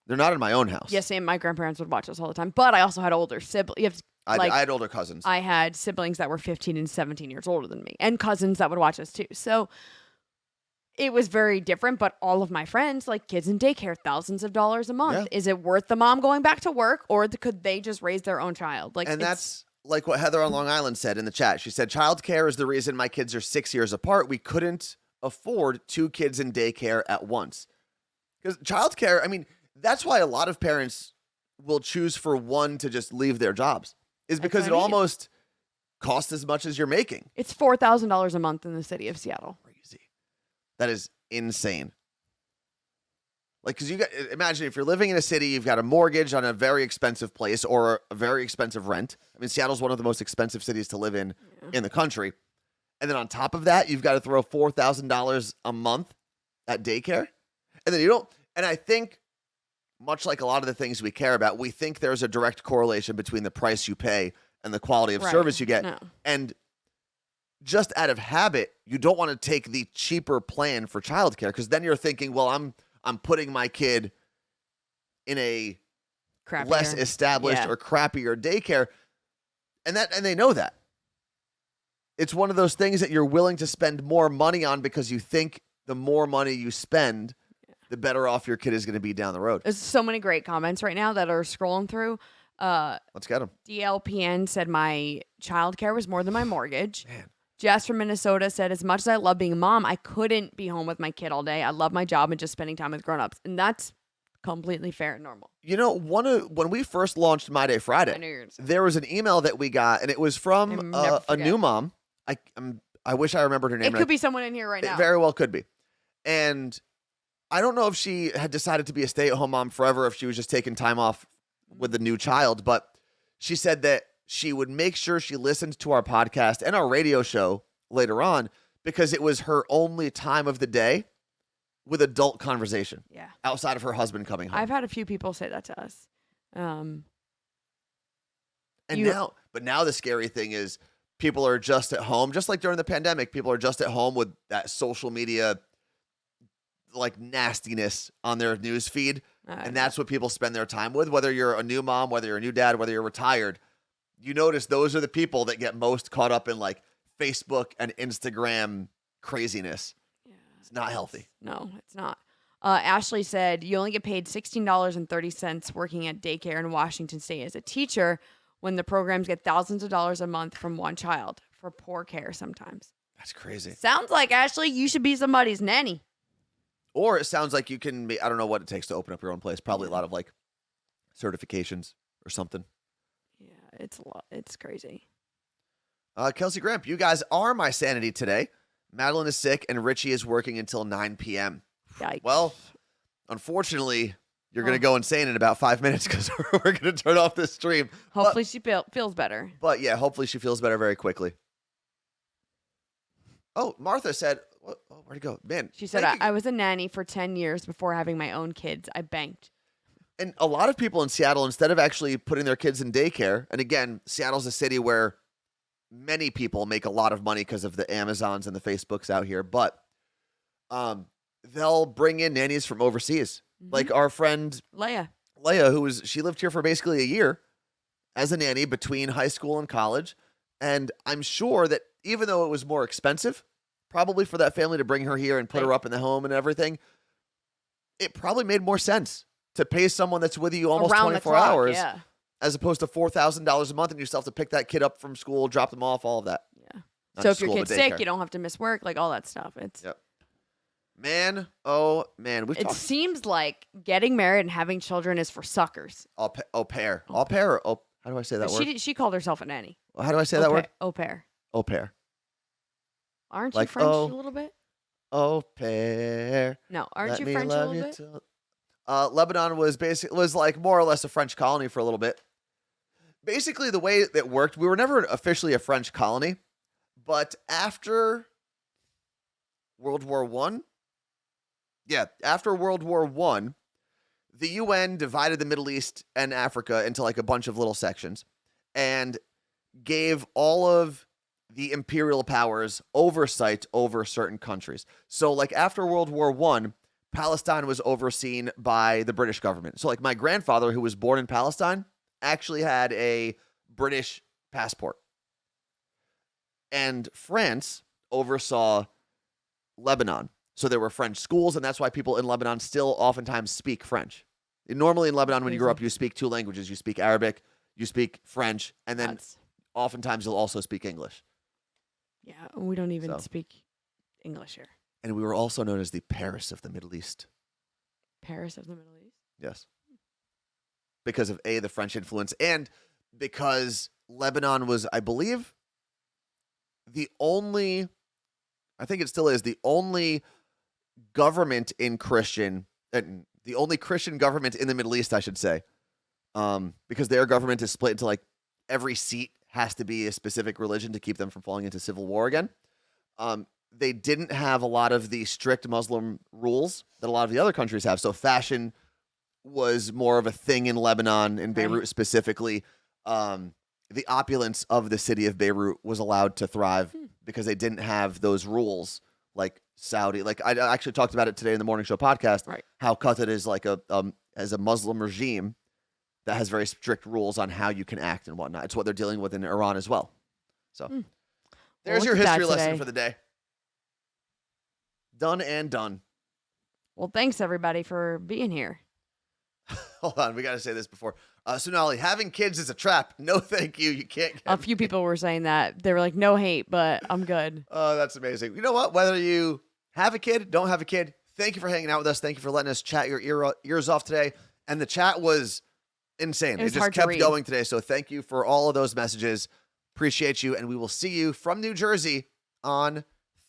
A: They're not in my own house.
B: Yeah, same. My grandparents would watch us all the time, but I also had older siblings.
A: I had older cousins.
B: I had siblings that were 15 and 17 years older than me, and cousins that would watch us too. So it was very different, but all of my friends, like kids in daycare, thousands of dollars a month.
A: Yeah.
B: Is it worth the mom going back to work, or could they just raise their own child?
A: And that's like what Heather on Long Island said in the chat. She said, childcare is the reason my kids are 6 years apart. We couldn't afford 2 kids in daycare at once. Because childcare, I mean, that's why a lot of parents will choose for one to just leave their jobs, is because it almost costs as much as you're making.
B: It's $4,000 a month in the city of Seattle.
A: Crazy. That is insane. Like, because imagine if you're living in a city, you've got a mortgage on a very expensive place or a very expensive rent. I mean, Seattle's one of the most expensive cities to live in the country. And then on top of that, you've got to throw $4,000 a month at daycare. And then and I think, much like a lot of the things we care about, we think there's a direct correlation between the price you pay and the quality of service you get.
B: No.
A: And just out of habit, you don't want to take the cheaper plan for childcare, because then you're thinking, well, I'm putting my kid in a less established or crappier daycare. And they know that. It's one of those things that you're willing to spend more money on because you think the more money you spend, the better off your kid is going to be down the road.
B: There's so many great comments right now that are scrolling through.
A: Let's get them.
B: DLPN said my childcare was more than my mortgage.
A: Man.
B: Jess from Minnesota said, as much as I love being a mom, I couldn't be home with my kid all day. I love my job and just spending time with grown-ups. And that's completely fair and normal.
A: You know, when we first launched My Day
B: I
A: Friday,
B: knew you were gonna say
A: there was an email that we got, and it was from
B: never
A: a
B: forget.
A: new mom. I wish I remembered her name.
B: it could be someone in here right
A: It
B: now.
A: very well could be. And I don't know if she had decided to be a stay-at-home mom forever, if she was just taking time off with the new child, but she said that she would make sure she listened to our podcast and our radio show later on because it was her only time of the day with adult conversation
B: Yeah.
A: outside of her husband coming home.
B: I've had a few people say that to us.
A: And
B: You-
A: now the scary thing is people are just at home, just like during the pandemic, people are just at home with that social media like nastiness on their news feed. And that's what people spend their time with, whether you're a new mom, whether you're a new dad, whether you're retired. You notice those are the people that get most caught up in like Facebook and Instagram craziness.
B: Yeah,
A: It's not healthy.
B: No, it's not. Ashley said, you only get paid $16.30 working at daycare in Washington State as a teacher when the programs get thousands of dollars a month from one child for poor care sometimes.
A: That's crazy.
B: Sounds like, Ashley, you should be somebody's nanny.
A: Or it sounds like you can be, I don't know what it takes to open up your own place. Probably a lot of like certifications or something.
B: Yeah, it's a lot. It's crazy.
A: Kelsey Gramp, you guys are my sanity today. Madeline is sick and Richie is working until 9 p.m.
B: Yikes.
A: Well, unfortunately, you're going to go insane in about 5 minutes because we're going to turn off this stream.
B: Hopefully she feels better.
A: But yeah, hopefully she feels better very quickly. Oh, Martha said, where'd it go? Man.
B: She said,
A: thank you.
B: I was a nanny for 10 years before having my own kids. I banked.
A: And a lot of people in Seattle, instead of actually putting their kids in daycare, and again, Seattle's a city where many people make a lot of money because of the Amazons and the Facebooks out here, but they'll bring in nannies from overseas. Like our friend
B: Leia.
A: Leia, she lived here for basically a year as a nanny between high school and college. And I'm sure that even though it was more expensive, probably for that family to bring her here and put her up in the home and everything, it probably made more sense to pay someone that's with you almost
B: Around the
A: 24
B: clock,
A: hours
B: yeah.
A: as opposed to $4,000 a month and yourself to pick that kid up from school, drop them off, all of that.
B: Yeah.
A: Not
B: So
A: just
B: if your
A: school,
B: kid's
A: but
B: sick,
A: daycare.
B: you don't have to miss work, like all that stuff.
A: Yep. Man, oh man, we've
B: It
A: talked
B: seems like getting married and having children is for suckers.
A: au pair. Au pair or how do I say that word?
B: She called herself a nanny.
A: How do I say that word?
B: Au pair.
A: Au pair.
B: Aren't
A: Like,
B: you French
A: oh.
B: a little bit?
A: Au pair.
B: No, aren't
A: Let
B: you
A: me
B: French a
A: love
B: little
A: you
B: bit?
A: till- Lebanon was like more or less a French colony for a little bit. Basically, the way that worked, we were never officially a French colony, but after World War One, after World War One, the UN divided the Middle East and Africa into like a bunch of little sections, and gave all of the imperial powers oversight over certain countries. So, like after World War One, Palestine was overseen by the British government. So like my grandfather, who was born in Palestine, actually had a British passport. And France oversaw Lebanon. So there were French schools, and that's why people in Lebanon still oftentimes speak French. Normally in Lebanon, when you grow up, you speak two languages. You speak Arabic, you speak French, and then oftentimes you'll also speak English.
B: Yeah, we don't even
A: So.
B: speak English here.
A: And we were also known as the Paris of the Middle East.
B: Paris of the Middle East.
A: Yes. Because of the French influence, and because Lebanon was, I believe, the only government in Christian, the only Christian government in the Middle East, I should say, because their government is split into like every seat has to be a specific religion to keep them from falling into civil war again. They didn't have a lot of the strict Muslim rules that a lot of the other countries have. So fashion was more of a thing in Lebanon, in Beirut specifically. The opulence of the city of Beirut was allowed to thrive because they didn't have those rules like Saudi. Like I actually talked about it today in the morning show podcast, how Qatar is like as a Muslim regime that has very strict rules on how you can act and whatnot. It's what they're dealing with in Iran as well. So there's your history lesson for the day. Done and done.
B: Well, thanks everybody for being here.
A: Hold on, we got to say this before. Sonali, having kids is a trap. No, thank you. You can't.
B: A few people were saying that. They were like, no hate, but I'm good.
A: Oh, that's amazing. You know what? Whether you have a kid, don't have a kid, thank you for hanging out with us. Thank you for letting us chat your ears off today. And the chat was insane.
B: It was
A: just
B: hard to
A: kept
B: read.
A: going today. So thank you for all of those messages. Appreciate you. And we will see you from New Jersey on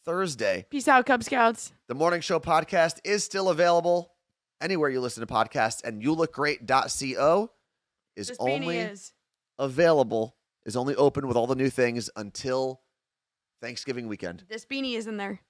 A: Thursday.
B: Peace out, Cub Scouts.
A: The Morning Show podcast is still available anywhere you listen to podcasts, and youlookgreat.co is
B: This beanie
A: only
B: is.
A: available, is only open with all the new things until Thanksgiving weekend.
B: This beanie is in there.